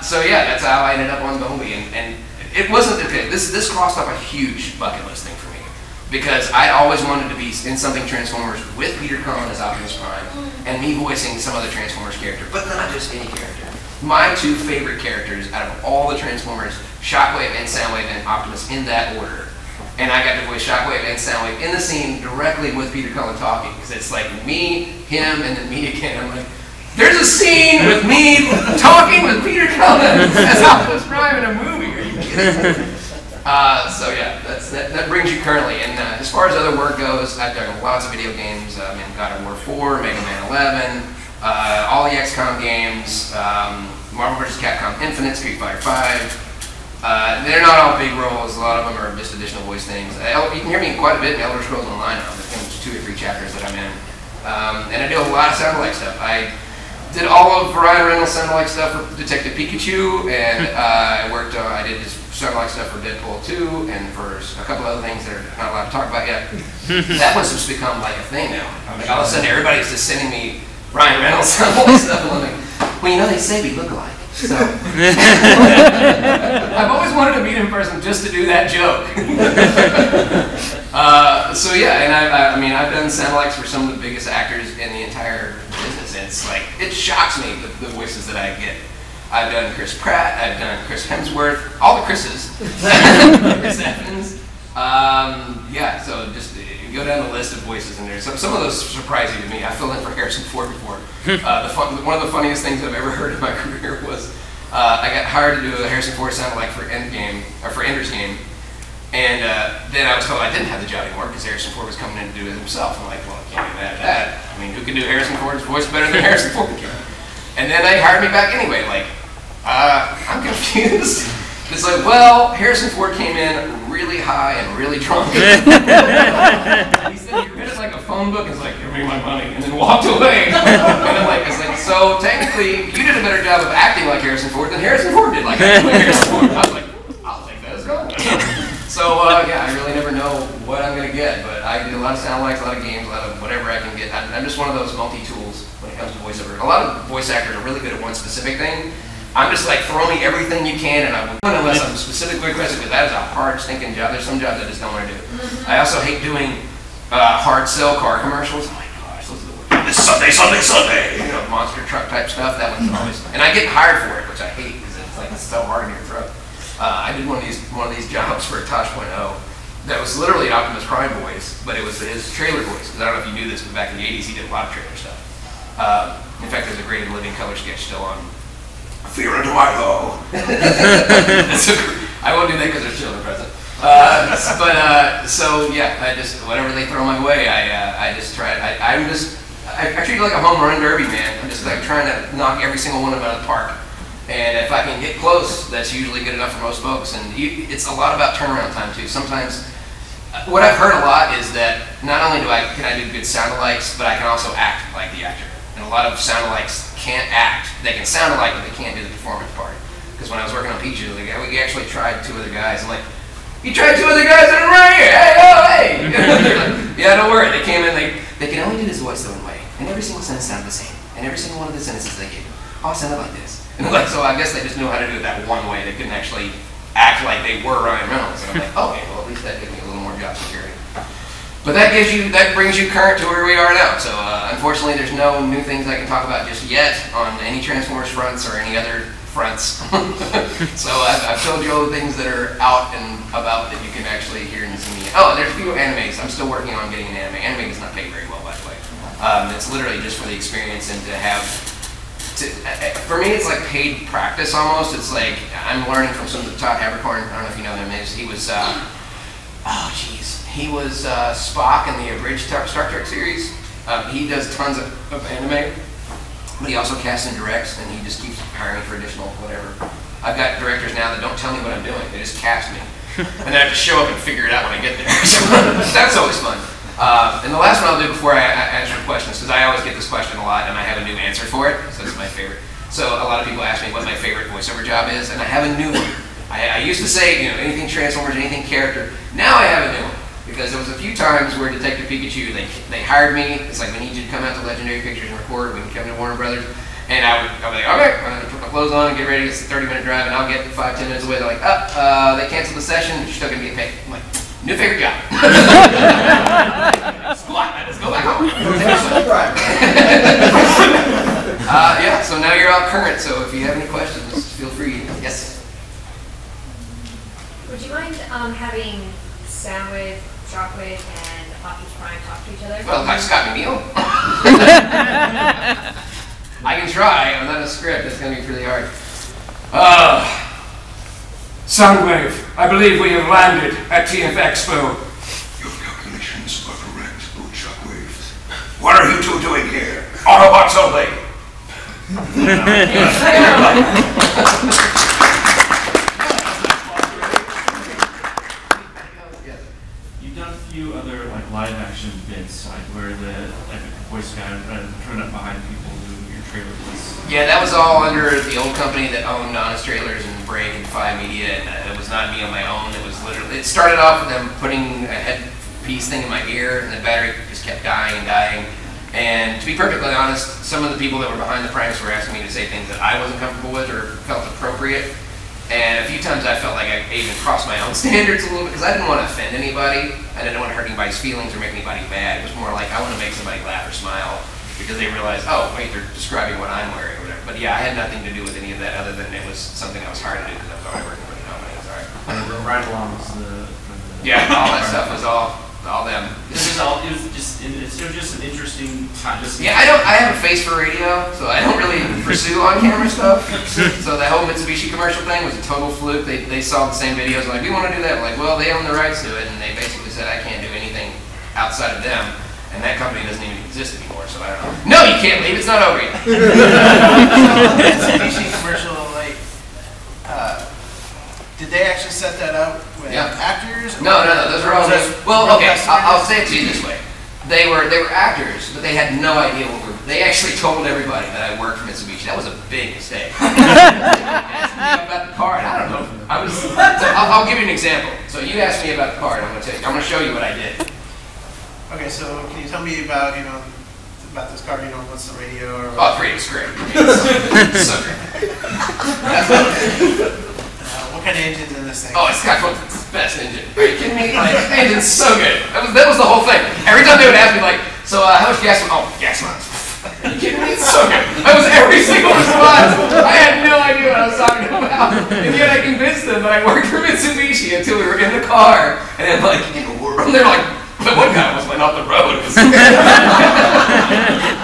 [SPEAKER 1] So yeah, that's how I ended up on Bumblebee. And it wasn't okay. This crossed off a huge bucket list thing for me, because I always wanted to be in something Transformers with Peter Cullen as Optimus Prime, and me voicing some other Transformers character, but not just any character. My 2 favorite characters out of all the Transformers, Shockwave and Soundwave and Optimus, in that order. And I got to voice Shockwave and Soundwave in the scene directly with Peter Cullen talking, because it's like me, him, and then me again. I'm like, there's a scene with me talking with Peter Cullen as Optimus Prime in a movie. Are you kidding? So yeah, that brings you currently. And as far as other work goes, I've done lots of video games. I'm in God of War 4, Mega Man 11, all the XCOM games, Marvel vs. Capcom Infinite, Street Fighter 5. They're not all big roles. A lot of them are just additional voice things. You can hear me quite a bit in Elder Scrolls Online now. There's 2 or 3 chapters that I'm in. And I do a lot of sound-alike stuff. I did all of Ryan Reynolds sound-alike stuff for Detective Pikachu, and I did his sound-alike stuff for Deadpool 2, and for a couple other things that are not allowed to talk about yet. That one's just become like a thing now. Like, all of a sudden, everybody's just sending me Ryan Reynolds sound-alike stuff, and I'm like, well, you know, they say we look alike. So I've always wanted to meet him in person just to do that joke. So yeah, and I mean, I've done sound-alikes for some of the biggest actors in the entire business, and it's like, it shocks me the voices that I get. I've done Chris Pratt, I've done Chris Hemsworth, all the Chris's, Chris Evans. Yeah, so just go down the list of voices, and there's some of those surprising to me. I filled in for Harrison Ford before. One of the funniest things I've ever heard in my career was I got hired to do a Harrison Ford sound-alike for Ender's Game, and then I was told I didn't have the job anymore because Harrison Ford was coming in to do it himself. I'm like, well, I can't do that. I mean, who can do Harrison Ford's voice better than Harrison Ford can? And then they hired me back anyway. Like, I'm confused. It's like, well, Harrison Ford came in really high and really drunk. And he said, you read it like a phone book. It's like, give me my money, and then walked away. And I'm like, it's like, so technically, you did a better job of acting like Harrison Ford than Harrison Ford did like acting like Harrison Ford. I was like, I'll take that as gold. So yeah, I really never know what I'm gonna get, but I do a lot of sound-alikes, a lot of games, a lot of whatever I can get. I'm just one of those multi-tools when it comes to voiceover. A lot of voice actors are really good at one specific thing, I'm just like, throw me everything you can, and I will, unless I'm specifically requested, because that is a hard stinking job. There's some jobs I just don't want to do. I also hate doing hard sell car commercials. Oh my gosh, those are the worst. This Sunday, Sunday, Sunday. You know, monster truck type stuff. That one's always, and I get hired for it, which I hate because it's like it's so hard in your throat. I did one of these jobs for Tosh.0 that was literally an Optimus Prime voice, but it was his trailer voice. Because I don't know if you knew this, but back in the '80s he did a lot of trailer stuff. In fact, there's a great and living color sketch still on Fear and Tomorrow. I won't do that because there's children present. So yeah, I just, whatever they throw my way, I just try. I treat it like a home run derby, man. I'm just like trying to knock every single one of them out of the park. And if I can get close, that's usually good enough for most folks. And it's a lot about turnaround time too. Sometimes, what I've heard a lot is that not only can I do good sound-alikes, but I can also act like the actor. And a lot of sound-alikes can't act. They can sound alike, but they can't do the performance part. Because when I was working on Peaches, we actually tried 2 other guys. I'm like, you tried 2 other guys that are right here. Hey, oh, hey. They're like, yeah, don't worry. They came in. They can only do this voice the one way, and every single sentence sounded the same. And every single one of the sentences they gave, all sounded like this. And like, so I guess they just knew how to do it that one way. They couldn't actually act like they were Ryan Reynolds. And I'm like, okay, well at least that gives me a little more job security. But that brings you current to where we are now. So unfortunately, there's no new things I can talk about just yet on any Transformers fronts or any other fronts. So I've told you all the things that are out and about that you can actually hear and see me. Oh, there's a few animes. I'm still working on getting an anime. Anime is not paid very well, by the way. It's literally just for the experience and to have. For me, it's like paid practice almost. It's like I'm learning from some of the Todd Habercorn. I don't know if you know him. He was, he was Spock in the abridged Star Trek series. He does tons of anime, but he also casts and directs, and he just keeps hiring for additional whatever. I've got directors now that don't tell me what I'm doing. They just cast me, and then I have to show up and figure it out when I get there. So that's always fun. And the last one I'll do before I answer questions, because I always get this question a lot and I have a new answer for it, so it's my favorite. So a lot of people ask me what my favorite voiceover job is, and I have a new one. I used to say, anything Transformers, anything character. Now I have a new one, because there was a few times where Detective Pikachu, they hired me. It's like, we need you to come out to Legendary Pictures and record. We can come to Warner Brothers. And I would be like, okay, I'm going to put my clothes on and get ready. It's a 30-minute drive, and I'll get 5-10 minutes away. They're like, they canceled the session. You're still going to get paid. I'm like, new favorite job. Squat, let's go back home. Yeah, so now you're all current, so if you have any questions, feel free. Yes?
[SPEAKER 4] Would you mind having Soundwave, Shockwave, and Optimus Prime talk to each other?
[SPEAKER 1] Well, like Scott McNeil. I can try. I'm not a script. It's going to be pretty hard. Soundwave, I believe we have landed at TF Expo.
[SPEAKER 2] Your calculations are correct, Lord Shockwave.
[SPEAKER 1] What are you two doing here? Autobots only.
[SPEAKER 5] You've done a few other live action bits, where the voice guy turned up behind people who your trailer was.
[SPEAKER 1] Yeah, that was all under the old company that owned Honest Trailers and Break and Fi Media, and it was not me on my own. It was literally, it started off with them putting a headpiece thing in my ear, and the battery just kept dying and dying. And to be perfectly honest, some of the people that were behind the primes were asking me to say things that I wasn't comfortable with or felt appropriate. And a few times I felt like I even crossed my own standards a little bit, because I didn't want to offend anybody. I didn't want to hurt anybody's feelings or make anybody mad. It was more like, I want to make somebody laugh or smile, because they realize, oh, wait, they're describing what I'm wearing or whatever. But yeah, I had nothing to do with any of that other than it was something I was hired to do because I was already working for the company. Sorry.
[SPEAKER 5] And the ride-alongs,
[SPEAKER 1] yeah, all that stuff was all them.
[SPEAKER 5] It was just an interesting time.
[SPEAKER 1] Yeah, I have a face for radio, so I don't really pursue on-camera stuff. So that whole Mitsubishi commercial thing was a total fluke. They saw the same videos, like, we want to do that. I'm like, well, they own the rights to it, and they basically said I can't do anything outside of them. And that company doesn't even exist anymore, so I don't know. No, you can't leave. It's not over yet.
[SPEAKER 3] Mitsubishi commercial, did they actually set that up with actors?
[SPEAKER 1] No. Those are all. Well, okay. I'll say it to you this way: they were actors, but they had no idea what we were. They actually told everybody that I worked for Mitsubishi. That was a big mistake. Asked me about the card. I don't know. I'll give you an example. So you asked me about the card. I'm going to show you what I did.
[SPEAKER 3] Okay, so can you tell me about about this card? What's the radio? Or
[SPEAKER 1] oh, it's great. It's so great. That's what
[SPEAKER 3] What kind of engine's in this thing?
[SPEAKER 1] Oh, it's got the best engine. Are you kidding me? Like, the engine's so good. That was the whole thing. Every time they would ask me, like, so how much gas? Oh, gas miles. Are you kidding me? It's so good. That was every single response. I had no idea what I was talking about. And yet I convinced them that I worked for Mitsubishi until we were in the car. And then, like, and they're like, but one guy was went off the road.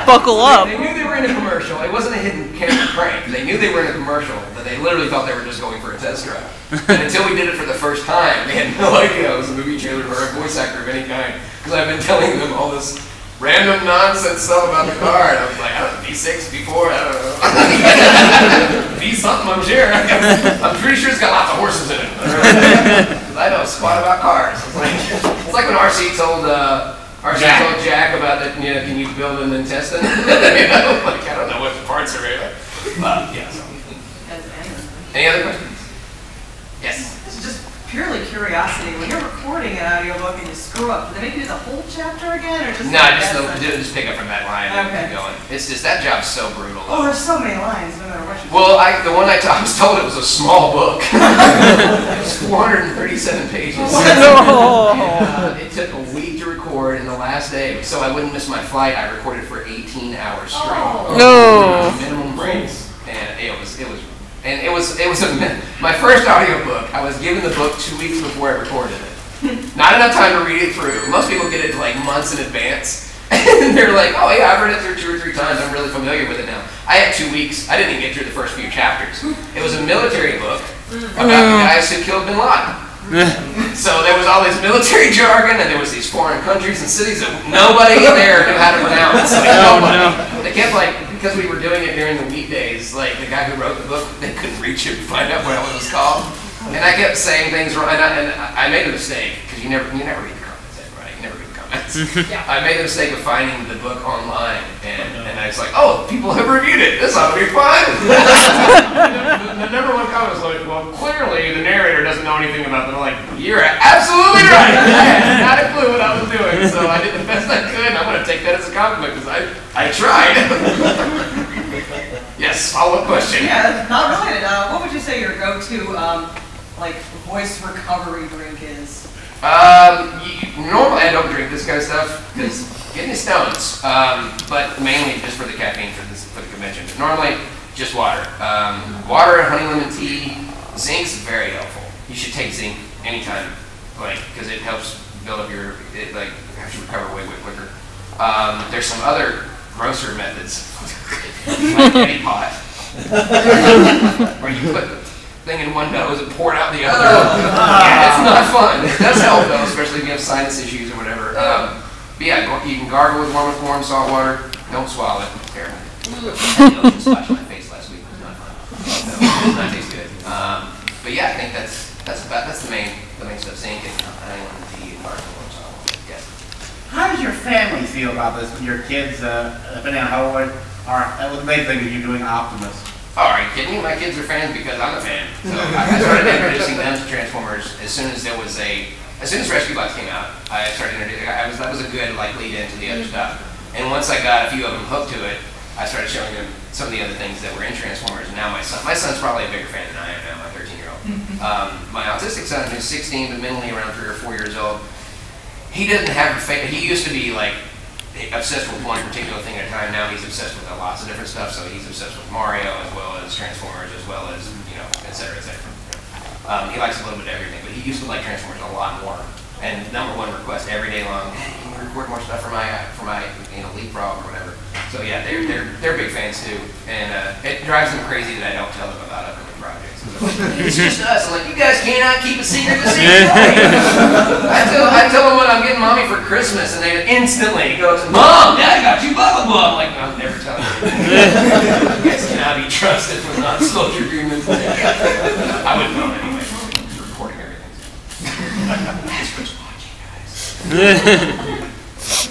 [SPEAKER 6] Buckle up.
[SPEAKER 1] They knew they were in a commercial. It wasn't a hidden camera prank. They knew they were in a commercial, but they literally thought they were just going for a test drive. And until we did it for the first time, they had no idea it was a movie trailer or a voice actor of any kind. Because I've been telling them all this random nonsense stuff about the car, and I was like, I don't know, V6, V4, I don't know. V something, I'm sure. I'm pretty sure it's got lots of horses in it. Because I know a squat about cars. It's like when RC told Jack about that, you know, can you build and then test it? You know, like, I don't know what the parts are in. Yeah, so. Any other questions? Yes.
[SPEAKER 7] This is just purely curiosity. When you're recording an audiobook and you screw up, do they make you do the whole chapter again, or just?
[SPEAKER 1] No, just pick up from that line and keep going. It's just that job's so brutal.
[SPEAKER 7] Oh, there's so many lines, no matter what you.
[SPEAKER 1] Well, the one I was told it was a small book. It was 437 pages. It took a week to record, and the last day, so I wouldn't miss my flight, I recorded for 18 hours straight.
[SPEAKER 6] No.
[SPEAKER 1] Minimum breaks, and it was my first audiobook. I was given the book 2 weeks before I recorded it. Not enough time to read it through. Most people get it like months in advance. And they're like, oh yeah, I've read it through 2 or 3 times. I'm really familiar with it now. I had 2 weeks. I didn't even get through the first few chapters. It was a military book about the guys who killed Bin Laden. So there was all this military jargon, and there was these foreign countries and cities that nobody there knew how to pronounce. Like, nobody. They kept like, because we were doing it during the weekdays, like the guy who wrote the book, they couldn't reach him to find out what it was called. And I kept saying things wrong, and I made a mistake, because you never read the comments, right? You never read the comments. I made the mistake of finding the book online, and I was like, oh, people have reviewed it. This ought to be fun. The number one comment was like, well, clearly the narrator doesn't know anything about them. I'm like, you're absolutely right. I had not a clue what I was doing, so I did the best I could, and I'm going to take that as a compliment, because I tried. Yes, follow-up question.
[SPEAKER 7] Yeah, not related. What would you say your go-to like voice recovery drink is?
[SPEAKER 1] Normally I don't drink this kind of stuff because getting stones, but mainly just for the caffeine for the convention. But normally just water. Water, honey lemon tea. Zinc's very helpful. You should take zinc anytime, like, because it helps build up it helps you recover way quicker. There's some other grosser methods, like Eddie pot, where you put the thing in one nose and pour it out the other. Yeah, it's not fun. It does help though, especially if you have sinus issues or whatever. But yeah, you can gargle with warm salt water. Don't swallow it. Terrible. I just splashed my face last week. It was not fun. No, it does not taste good. But yeah, I think that's the main stuff. Zinc and honey lemon tea and gargle warm salt water. Yes.
[SPEAKER 3] How does your family feel about this? Your kids, depending on how old what they think of you doing Optimus?
[SPEAKER 1] Oh, are you kidding me? My kids are fans because I'm a fan. So I started introducing them to Transformers as soon as Rescue Bots came out. I started introducing. That was a good lead into the other stuff. And once I got a few of them hooked to it, I started showing them some of the other things that were in Transformers. And now my son's probably a bigger fan than I am now. My 13-year-old. My autistic son, who's 16 but mentally around 3 or 4 years old, he doesn't have a favorite. He used to be obsessed with one particular thing at a time. Now he's obsessed with lots of different stuff. So he's obsessed with Mario as well as Transformers as well as et cetera, et cetera. He likes a little bit of everything, but he used to like Transformers a lot more. And #1 request every day long, hey, can you record more stuff for my leapfrog or whatever. So yeah, they're big fans too, and it drives them crazy that I don't tell them about other projects. It's just us. I'm like, you guys cannot keep a secret. I tell them what I'm getting mommy for Christmas, and they instantly go, Mom, Dad got you blah blah blah. I'm like, no, I'm never telling you. You guys cannot be trusted with non-disclosure agreements. I wouldn't know anyway. I'm just recording everything. That's what's watching, guys.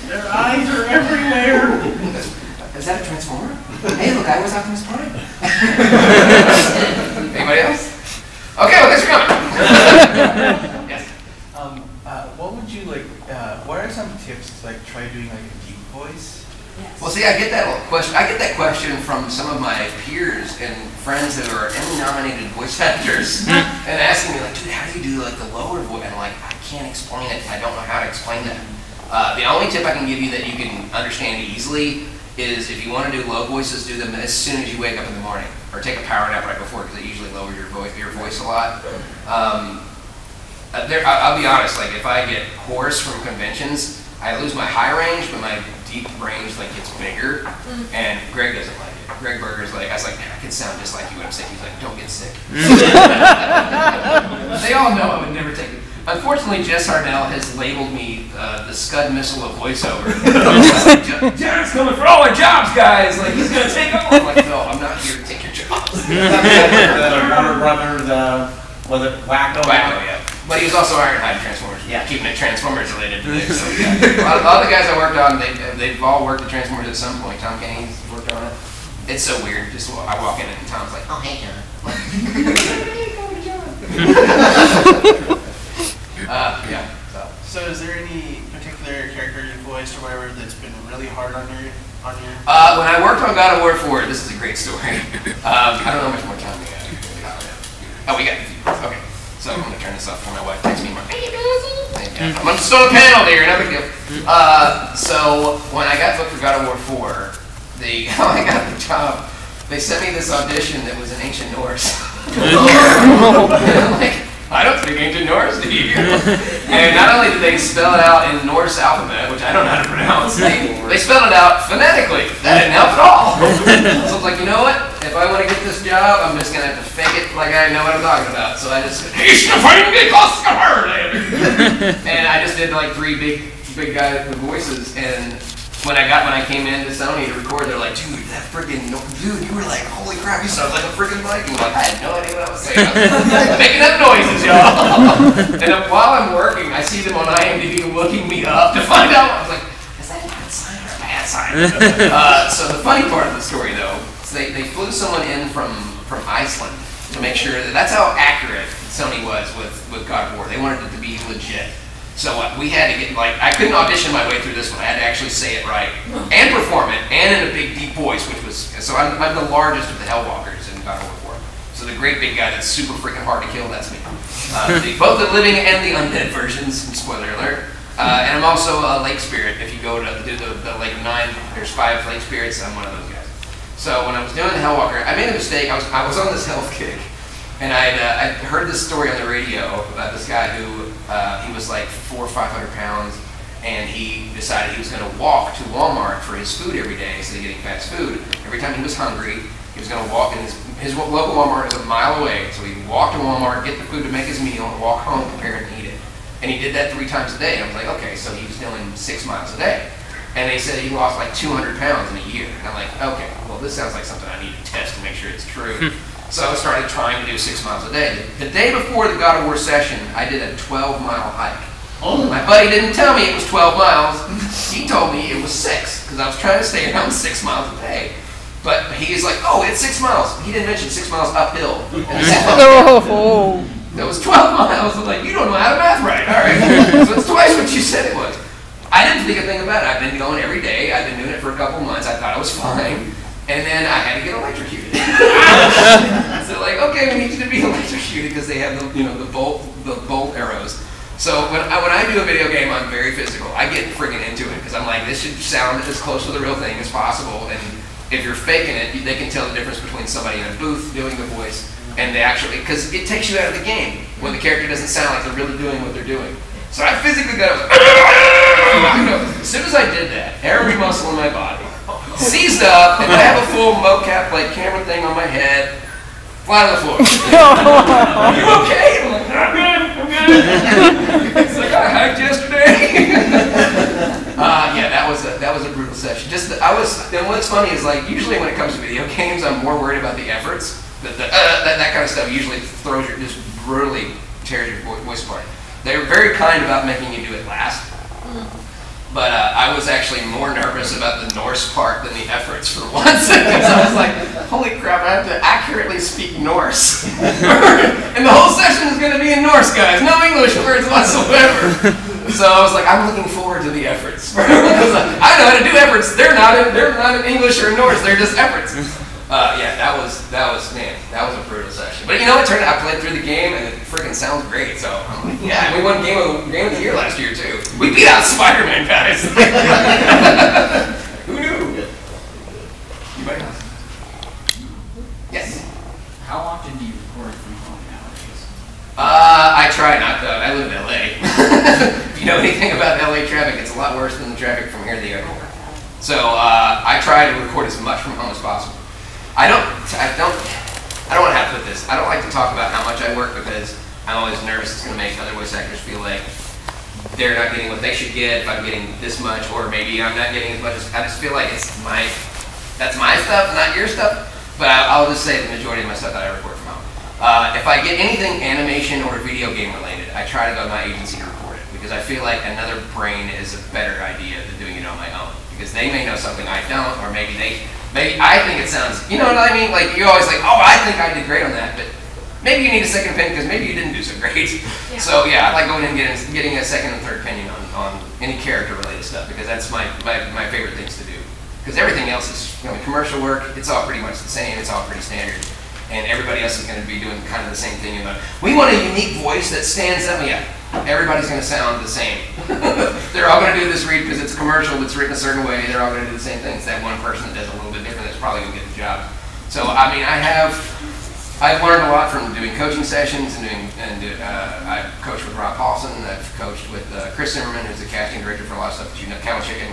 [SPEAKER 3] Their eyes are everywhere.
[SPEAKER 1] Is that a Transformer? Hey, look, I was Optimus Prime. Anybody else? Okay, well, thanks for coming. Yes.
[SPEAKER 8] What would you what are some tips to try doing a deep voice?
[SPEAKER 4] Yes.
[SPEAKER 1] Well, see, I get that little question. I get that question from some of my peers and friends who are Emmy-nominated voice actors, and asking me like, "Dude, how do you do like the lower voice?" And I'm like, I can't explain it. I don't know how to explain that. The only tip I can give you that you can understand easily is if you want to do low voices, do them as soon as you wake up in the morning, or take a power nap right before, because it usually lowers your voice a lot. I'll be honest, like if I get hoarse from conventions, I lose my high range, but my deep range like gets bigger, and Greg doesn't like it. Greg Berger's like, I was like, man, I can sound just like you when I'm sick. He's like, don't get sick. They all know I would never take it. Unfortunately, Jess Harnell has labeled me the Scud missile of voiceover. John's coming for all our jobs, guys. Like he's gonna take them. I'm like, no, I'm not here to take your jobs.
[SPEAKER 3] Warner Brothers, was it Wacko?
[SPEAKER 1] Wacko, yeah. But he was also Ironhide Transformers.
[SPEAKER 3] Yeah.
[SPEAKER 1] Keeping it Transformers related to this. So, yeah. A lot of the guys I worked on, they've all worked at Transformers at some point. Tom Kenny's worked on it. It's so weird. Just I walk in and Tom's like, oh, hey, John. Yeah.
[SPEAKER 6] So is there any particular character you voiced or whatever that's been really hard on your?
[SPEAKER 1] When I worked on God of War 4, this is a great story. I don't know how much more time we have. Oh, we got. Okay. So I'm gonna turn this off before my wife texts me. I'm still on a panel here, no big deal. So when I got booked for God of War 4, how I got the job, they sent me this audition that was in Ancient Norse. Like, I don't speak Ancient Norse, do you? And not only did they spell it out in Norse alphabet, which I don't know how to pronounce, they spelled it out phonetically. That didn't help at all. So I was like, you know what? If I want to get this job, I'm just going to have to fake it like I know what I'm talking about. So I just said, and I just did like 3 big guys with voices. And when I came into Sony to record, they're like, dude, you were like, holy crap, you sound like a freaking Viking. Like, I had no idea what I was saying. I was making up noises, y'all. And then while I'm working, I see them on IMDb looking me up to find out. I was like, is that a good sign or a bad sign? So the funny part of the story, though, is they flew someone in from Iceland to make sure that's how accurate Sony was with God of War. They wanted it to be legit. So we had to get, like, I couldn't audition my way through this one. I had to actually say it right and perform it, and in a big, deep voice, which was, so I'm the largest of the Hellwalkers in God of War 4. So the great big guy that's super freaking hard to kill, that's me. Both the living and the undead versions, spoiler alert. And I'm also a lake spirit. If you go to do the Lake of Nine, there's 5 lake spirits, I'm one of those guys. So when I was doing the Hellwalker, I made a mistake. I was on this health kick. And I'd heard this story on the radio about this guy who, he was like 400 or 500 pounds, and he decided he was going to walk to Walmart for his food every day instead of getting fast food. Every time he was hungry, he was going to walk, and his local Walmart is a mile away, so he'd walk to Walmart, get the food to make his meal, and walk home, prepare it, and eat it. And he did that 3 times a day. And I was like, okay, so he was doing 6 miles a day. And they said he lost like 200 pounds in a year. And I'm like, okay, well, this sounds like something I need to test to make sure it's true. So I started trying to do 6 miles a day. The day before the God of War session, I did a 12-mile hike. Oh. My buddy didn't tell me it was 12 miles. He told me it was 6, because I was trying to stay around 6 miles a day. But he's like, oh, it's 6 miles. He didn't mention 6 miles uphill. That was 12 miles. I'm like, you don't know how to math right. All right. So it's twice what you said it was. I didn't think a thing about it. I've been going every day. I've been doing it for a couple months. I thought I was fine. And then I had to get electrocuted. So like, okay, we need you to be electrocuted because they have the bolt arrows. So when I do a video game, I'm very physical. I get friggin' into it because I'm like, this should sound as close to the real thing as possible. And if you're faking it, they can tell the difference between somebody in a booth doing the voice and they actually, because it takes you out of the game when the character doesn't sound like they're really doing what they're doing. So I physically got, as soon as I did that, every muscle in my body seized up, and I have a full mocap like camera thing on my head, flat on the floor. Are you okay? I'm like, I'm good. It's like I hiked yesterday. Yeah, that was a brutal session. And what's funny is like usually when it comes to video games, I'm more worried about the efforts. That kind of stuff usually just brutally tears your voice apart. They're very kind about making you do it last. But I was actually more nervous about the Norse part than the efforts for once. Because I was like, holy crap, I have to accurately speak Norse. And the whole session is going to be in Norse, guys. No English words whatsoever. So I was like, I'm looking forward to the efforts. I know how to do efforts. They're not in English or in Norse. They're just efforts. Yeah, that was a brutal session. But you know, it turned out I played through the game and it freaking sounds great. So I'm like, yeah, we won game of the year last year too. We beat out Spider-Man, guys. Who knew? Anybody else? Yes.
[SPEAKER 8] How often do you record from home nowadays?
[SPEAKER 1] I try not to. I live in LA. If you know anything about LA traffic, it's a lot worse than the traffic from here to the airport. So I try to record as much from home as possible. I don't want to have to put this. I don't like to talk about how much I work because I'm always nervous it's going to make other voice actors feel like they're not getting what they should get if I'm getting this much, or maybe I'm not getting as much as, I just feel like that's my stuff, not your stuff. But I'll just say the majority of my stuff that I record from home. If I get anything animation or video game related, I try to go to my agency to record it because I feel like another brain is a better idea than doing it on my own. Because they may know something I don't, or maybe I think it sounds, you know what I mean? Like, you're always like, oh, I think I did great on that, but maybe you need a second opinion because maybe you didn't do so great. Yeah. So yeah, I like going in and getting a second and third opinion on any character related stuff because that's my favorite things to do. Because everything else is, you know, commercial work, it's all pretty much the same, it's all pretty standard. And everybody else is going to be doing kind of the same thing. We want a unique voice that stands up. Yeah, everybody's going to sound the same. They're all going to do this read because it's a commercial that's written a certain way. They're all going to do the same thing. It's that one person that does a little bit different that's probably going to get the job. So I mean, I've learned a lot from doing coaching sessions I've coached with Rob Paulson. I've coached with Chris Zimmerman, who's the casting director for a lot of stuff that you know, Cow and Chicken.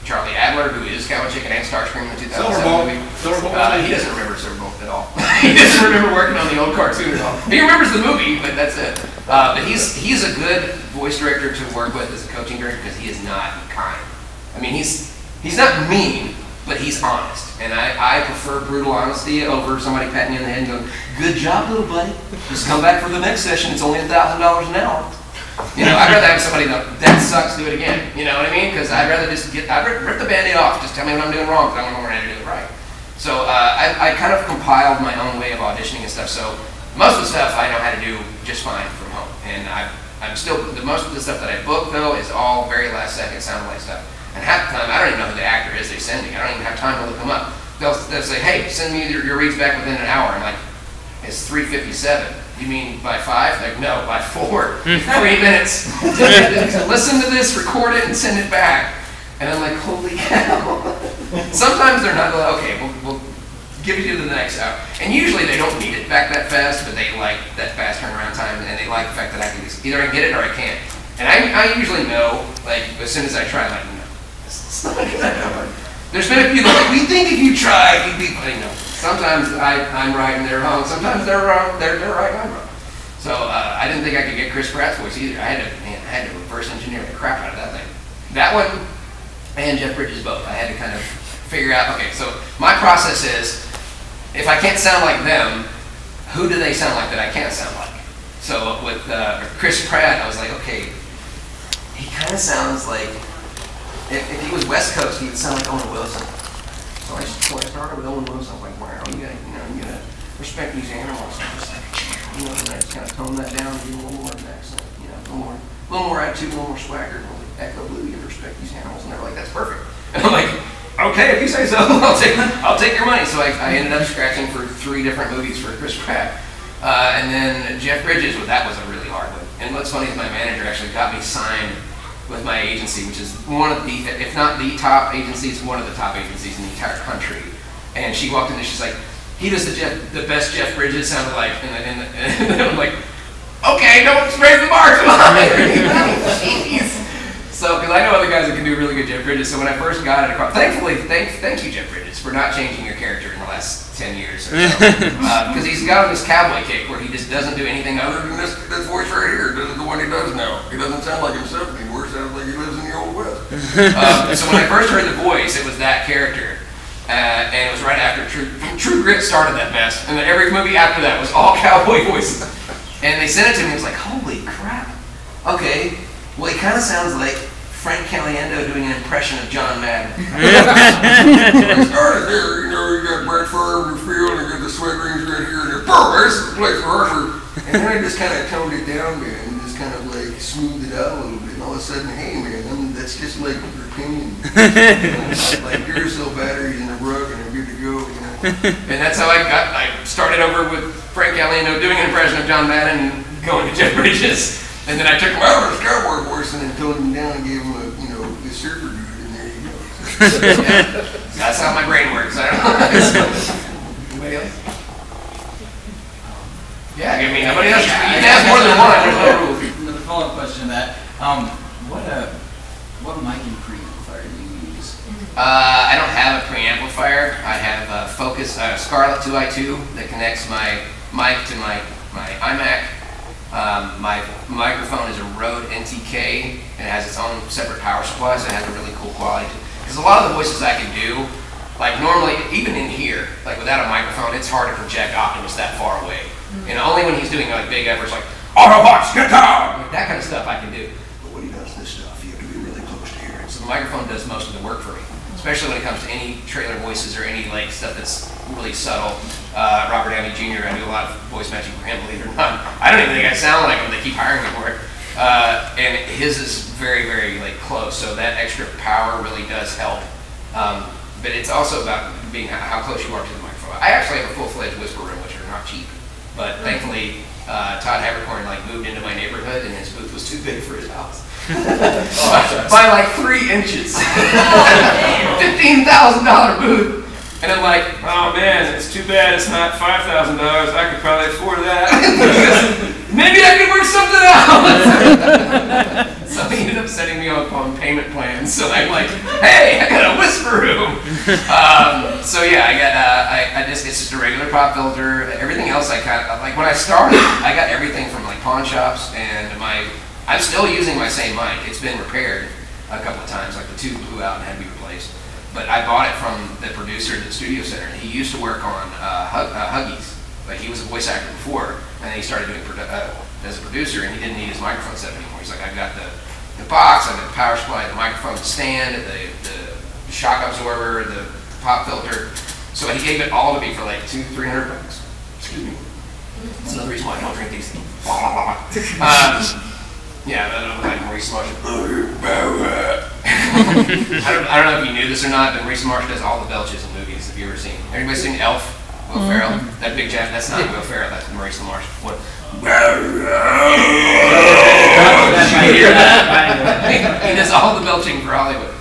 [SPEAKER 1] Charlie Adler, who is Cow and Chicken and Starscream in the 2007 movie. He doesn't remember Super Bowl at all. He doesn't remember working on the old cartoon at all. He remembers the movie, but that's it. But he's a good voice director to work with as a coaching director because he is not kind. I mean, he's not mean, but he's honest. And I prefer brutal honesty over somebody patting you on the head and going, good job, little buddy. Just come back for the next session. It's only $1,000 an hour. You know, I'd rather have somebody go, that sucks, do it again. You know what I mean? Because I'd rather just rip the Band-Aid off. Just tell me what I'm doing wrong because I want to learn how to do it right. So I kind of compiled my own way of auditioning and stuff. So most of the stuff I know how to do just fine from home. And I'm still, most of the stuff that I book though is all very last second Soundwave stuff. And half the time, I don't even know who the actor is they send me. I don't even have time to look them up. They'll say, hey, send me your reads back within an hour. I'm like, it's 3:57. You mean by 5? Like, no, by 4. 3 minutes. Listen to this, record it, and send it back. And I'm like, holy cow. Sometimes they're not like, okay, we'll give it to the next hour. And usually they don't need it back that fast, but they like that fast turnaround time, and they like the fact that I can just, either I can get it or I can't. And I usually know, like, as soon as I try, like, no, it's not gonna happen. There's been a few like, we think if you try, you'd be, you know. Sometimes I'm right and they're wrong. Sometimes they're wrong, they're right and I'm wrong. So I didn't think I could get Chris Pratt's voice either. I had to reverse engineer the crap out of that thing. That one and Jeff Bridges both. I had to kind of figure out, okay, so my process is, if I can't sound like them, who do they sound like that I can't sound like? So with Chris Pratt, I was like, okay, he kind of sounds like, if he was West Coast, he would sound like Owen Wilson. So I started with Owen Wilson. I was like, wow, you gotta respect these animals. And just like, you know, and I just kind of tone that down, do a little more of an accent, you know, a little more attitude, a little more swagger, a little Echo Blue, you respect these animals. And they're like, that's perfect. And I'm like, okay, if you say so, I'll take your money. So I ended up scratching for 3 different movies for Chris Pratt. And then Jeff Bridges, well, that was a really hard one. And what's funny is my manager actually got me signed with my agency, which is one of the, if not the top agencies, one of the top agencies in the entire country. And she walked in and she's like, he does the best Jeff Bridges sounded like, and I'm like, okay, don't raise the bar too high. Jeez. So, because I know other guys that can do really good Jeff Bridges, so when I first got it across, thankfully, thank you, Jeff Bridges, for not changing your character in the last 10 years or so. Because he's got this cowboy kick where he just doesn't do anything other than this voice right here. This is the one he does now. He doesn't sound like himself anymore. It sounds like he lives in the Old West. So when I first heard the voice, it was that character. And it was right after True Grit started that mess. And then every movie after that was all cowboy voices. And they sent it to me, and it was like, holy crap. Okay, well, he kind of sounds like Frank Caliendo doing an impression of John Madden. When I started there, you know, you got Brett Favre in the field, and you got the sweat rings right here, and you're, this is the place for Arthur. And then I just kind of toned it down, man, and just kind of like smoothed it out a little bit.
[SPEAKER 2] all of a sudden, hey man, that's just like your opinion. Like you're so batteries in the rug and you're good to go. You know?
[SPEAKER 1] And that's how I started over with Frank Galliano doing an impression of John Madden and going to Jeff Bridges. And then I took him over to Star Wars and then toned him down and gave him a, the surfer dude, and there you go. Yeah, that's how my brain works. I don't know. Anybody else? Yeah, I mean, nobody else. You can have more than one. There's no rules.
[SPEAKER 8] Another follow-up question to that. What mic and preamplifier do you use?
[SPEAKER 1] I don't have a preamplifier. I have a Scarlett 2i2 that connects my mic to my iMac. My microphone is a Rode NTK and it has its own separate power supply, so it has a really cool quality. Because a lot of the voices I can do, like normally, even in here, like without a microphone, it's hard to project Optimus that far away. And only when he's doing like big efforts like, Autobots, get down! Like, that kind of stuff I can do.
[SPEAKER 2] But when he does this stuff, you have to be really close to hear it.
[SPEAKER 1] So the microphone does most of the work for me, especially when it comes to any trailer voices or any like stuff that's really subtle. Robert Downey Jr., I do a lot of voice matching for him, believe it or not. I don't even think I sound like him, they keep hiring me for it. And his is very, very like close, so that extra power really does help. But it's also about being how close you are to the microphone. I actually have a full-fledged whisper room, which are not cheap. But thankfully, Todd Habercorn like moved into my neighborhood and his booth was too big for his house. By like 3 inches. $15,000 booth. And I'm like, oh man, it's too bad it's not $5,000. I could probably afford that. Maybe I could work something out. So he ended up setting me up on payment plans. So I'm like, hey, I got a whisper room. So yeah, it's just a regular pop filter. Everything else I kind of, like when I started, I got everything from like pawn shops and I'm still using my same mic. It's been repaired a couple of times, like the tube blew out and had to be replaced. But I bought it from the producer at the Studio Center. He used to work on Huggies. Like he was a voice actor before, and then he started doing as a producer, and he didn't need his microphone set anymore. He's like, I've got the box, I've got the power supply, the microphone stand, the shock absorber, the pop filter. So he gave it all to me for like $200-300. Excuse me. That's another reason why I don't drink these things. Yeah, I don't know, like Maurice Marsh. I don't know if you knew this or not, but Maurice Marsh does all the belches in movies. Have you ever seen? Everybody seen Elf? Will Ferrell? That big Jack? That's not Will Ferrell. That's Maurice Marsh. What? He does all the belching for Hollywood.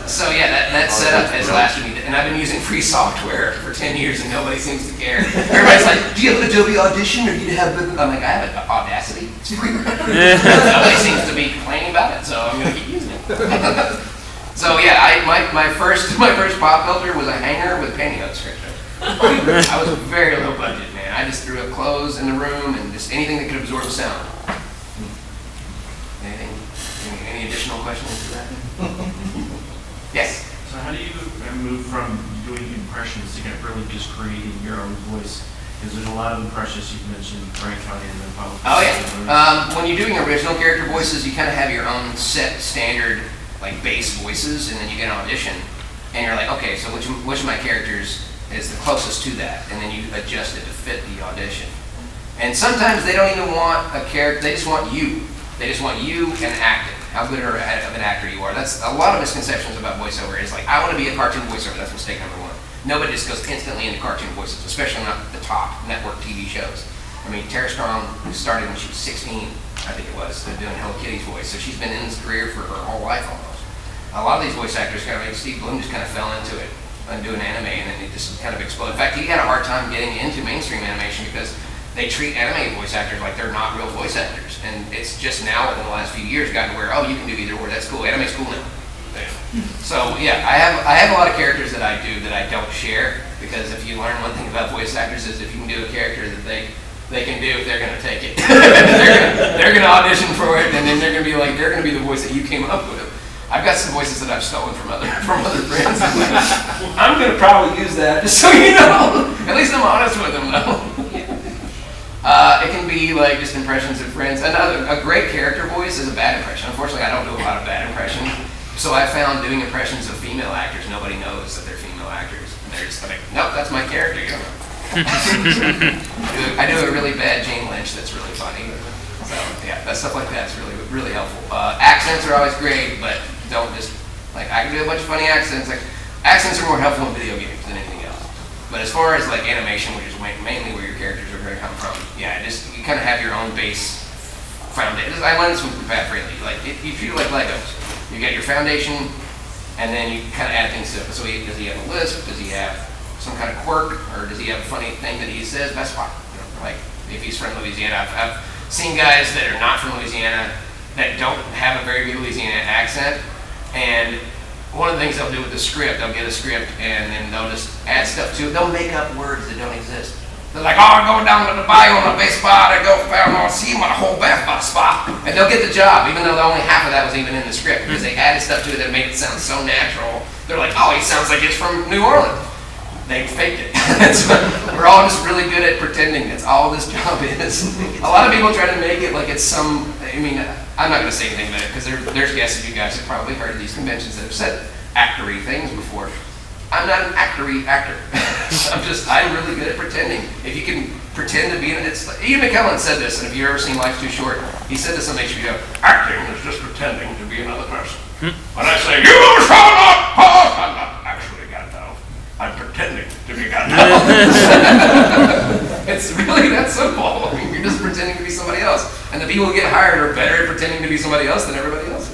[SPEAKER 1] So yeah, that setup has lasted me, and I've been using free software for 10 years, and nobody seems to care. Everybody's like, "Do you have an Adobe Audition, or do you have?" I'm like, "I have an Audacity. It's free." Nobody seems to be complaining about it, so I'm gonna keep using it. So yeah, my first pop filter was a hanger with pantyhose stripped. I was very low budget, man. I just threw up clothes in the room and just anything that could absorb sound. Any additional questions to that? Yes.
[SPEAKER 5] So how do you move from doing impressions to get really just creating your own voice? Because there's a lot of impressions you've mentioned, Frank Kelly and then probably.
[SPEAKER 1] Oh yeah. When you're doing original character voices, you kind of have your own set standard like base voices, and then you get an audition, and you're like, okay, so which of my characters is the closest to that, and then you adjust it to fit the audition. And sometimes they don't even want a character; they just want you. They just want you and acting. How good of an actor you are. That's a lot of misconceptions about voiceover. It's like, I want to be a cartoon voiceover. That's mistake number one. Nobody just goes instantly into cartoon voices, especially not the top network TV shows. I mean, Tara Strong started when she was 16, I think it was, doing Hello Kitty's voice. So she's been in this career for her whole life almost. A lot of these voice actors, kind of like Steve Bloom, just kind of fell into it and doing anime, and then it just kind of exploded. In fact, he had a hard time getting into mainstream animation because they treat anime voice actors like they're not real voice actors. And it's just now, within the last few years, gotten to where, oh, you can do either or, that's cool, anime's cool now. So yeah, I have a lot of characters that I do that I don't share, because if you learn one thing about voice actors is if you can do a character that they can do, they're going to take it. they're going to audition for it, and then they're going to be like, they're going to be the voice that you came up with. I've got some voices that I've stolen from other friends. I'm going to probably use that, just so you know. At least I'm honest with them, though. It can be like just impressions of friends. A great character voice is a bad impression. Unfortunately, I don't do a lot of bad impressions. So I found doing impressions of female actors, nobody knows that they're female actors. And they're just like, nope, that's my character. You don't know. I do a really bad Jane Lynch that's really funny. So yeah, that stuff like that's really, really helpful. Accents are always great, but don't just, like, I can do a bunch of funny accents. Like, accents are more helpful in video games than anything else. But as far as like animation, which is mainly where your characters are going to come from, yeah, just you kind of have your own base foundation. I learned this from Pat Freely. Like, you treat it like Legos. You get your foundation, and then you kind of add things to it. So does he have a lisp? Does he have some kind of quirk, or does he have a funny thing that he says? That's fine. You know, like if he's from Louisiana, I've seen guys that are not from Louisiana that don't have a very good Louisiana accent, and one of the things they'll do with the script, they'll get a script and then they'll just add stuff to it. They'll make up words that don't exist. They're like, oh, I'm going down to the bayou on a base spot, I go found on see my whole bath by spot. And they'll get the job, even though only half of that was even in the script, because they added stuff to it that made it sound so natural. They're like, oh, he sounds like he's from New Orleans. They faked it. We're all just really good at pretending. That's all this job is. A lot of people try to make it like it's some, I mean, I'm not going to say anything about it, because there's guests of you guys have probably heard of these conventions that have said actory things before. I'm not an actory actor. I'm really good at pretending. If you can pretend to be in it, it's like, Ian McKellen said this, and if you've ever seen Life's Too Short, he said this on HBO, acting is just pretending to be another person. When I say, you shall not pass, I'm not actually Gandalf. I'm pretending to be Gandalf. It's really that simple. I mean, you're just pretending to be somebody else. And the people who get hired are better at pretending to be somebody else than everybody else.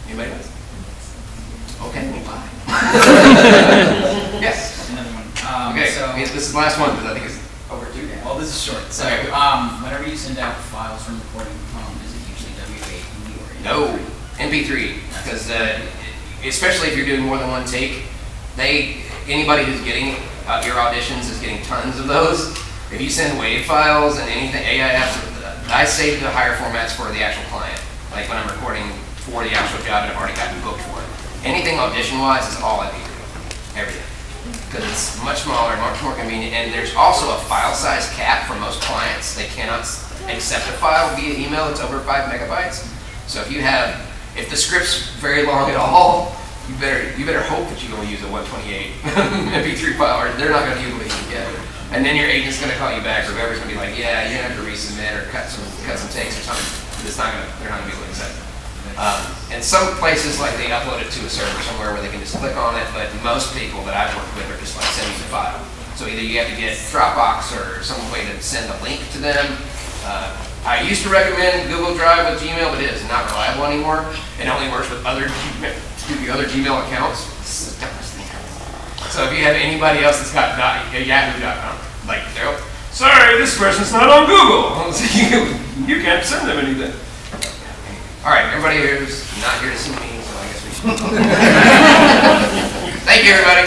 [SPEAKER 1] Anybody else? Okay, bye. Yes.
[SPEAKER 8] Another one.
[SPEAKER 1] Okay,
[SPEAKER 8] So,
[SPEAKER 1] this is the last one because I think it's over 2 now.
[SPEAKER 8] well, this is short. So,
[SPEAKER 1] Okay.
[SPEAKER 8] whenever you send out files from recording, is it usually WAV or
[SPEAKER 1] No, MP3, because especially if you're doing more than one take, anybody who's getting your auditions is getting tons of those. If you send WAV files and anything, AIFs, I save the higher formats for the actual client. Like when I'm recording for the actual job and I've already gotten booked for it. Anything audition-wise is all MP3, everything. Because it's much smaller, much more convenient, and there's also a file size cap for most clients. They cannot accept a file via email that's over 5 megabytes. So if the script's very long at all, you better hope that you only use a 128 MP3 file, or they're not going to be able to even get it. And then your agent's going to call you back, or whoever's going to be like, yeah, you're going to have to resubmit or cut some takes or something. They're not going to be able to accept it. And some places, like, they upload it to a server somewhere where they can just click on it, but most people that I've worked with are just like sending the file. So either you have to get Dropbox or some way to send a link to them. I used to recommend Google Drive with Gmail, but it is not reliable anymore. It only works with other Gmail accounts. It's the dumbest thing ever. So if you have anybody else that's got Yahoo.com, like, sorry, this person's not on Google. You can't send them anything. All right, everybody who's not here to see me, so I guess we should. Thank you, everybody.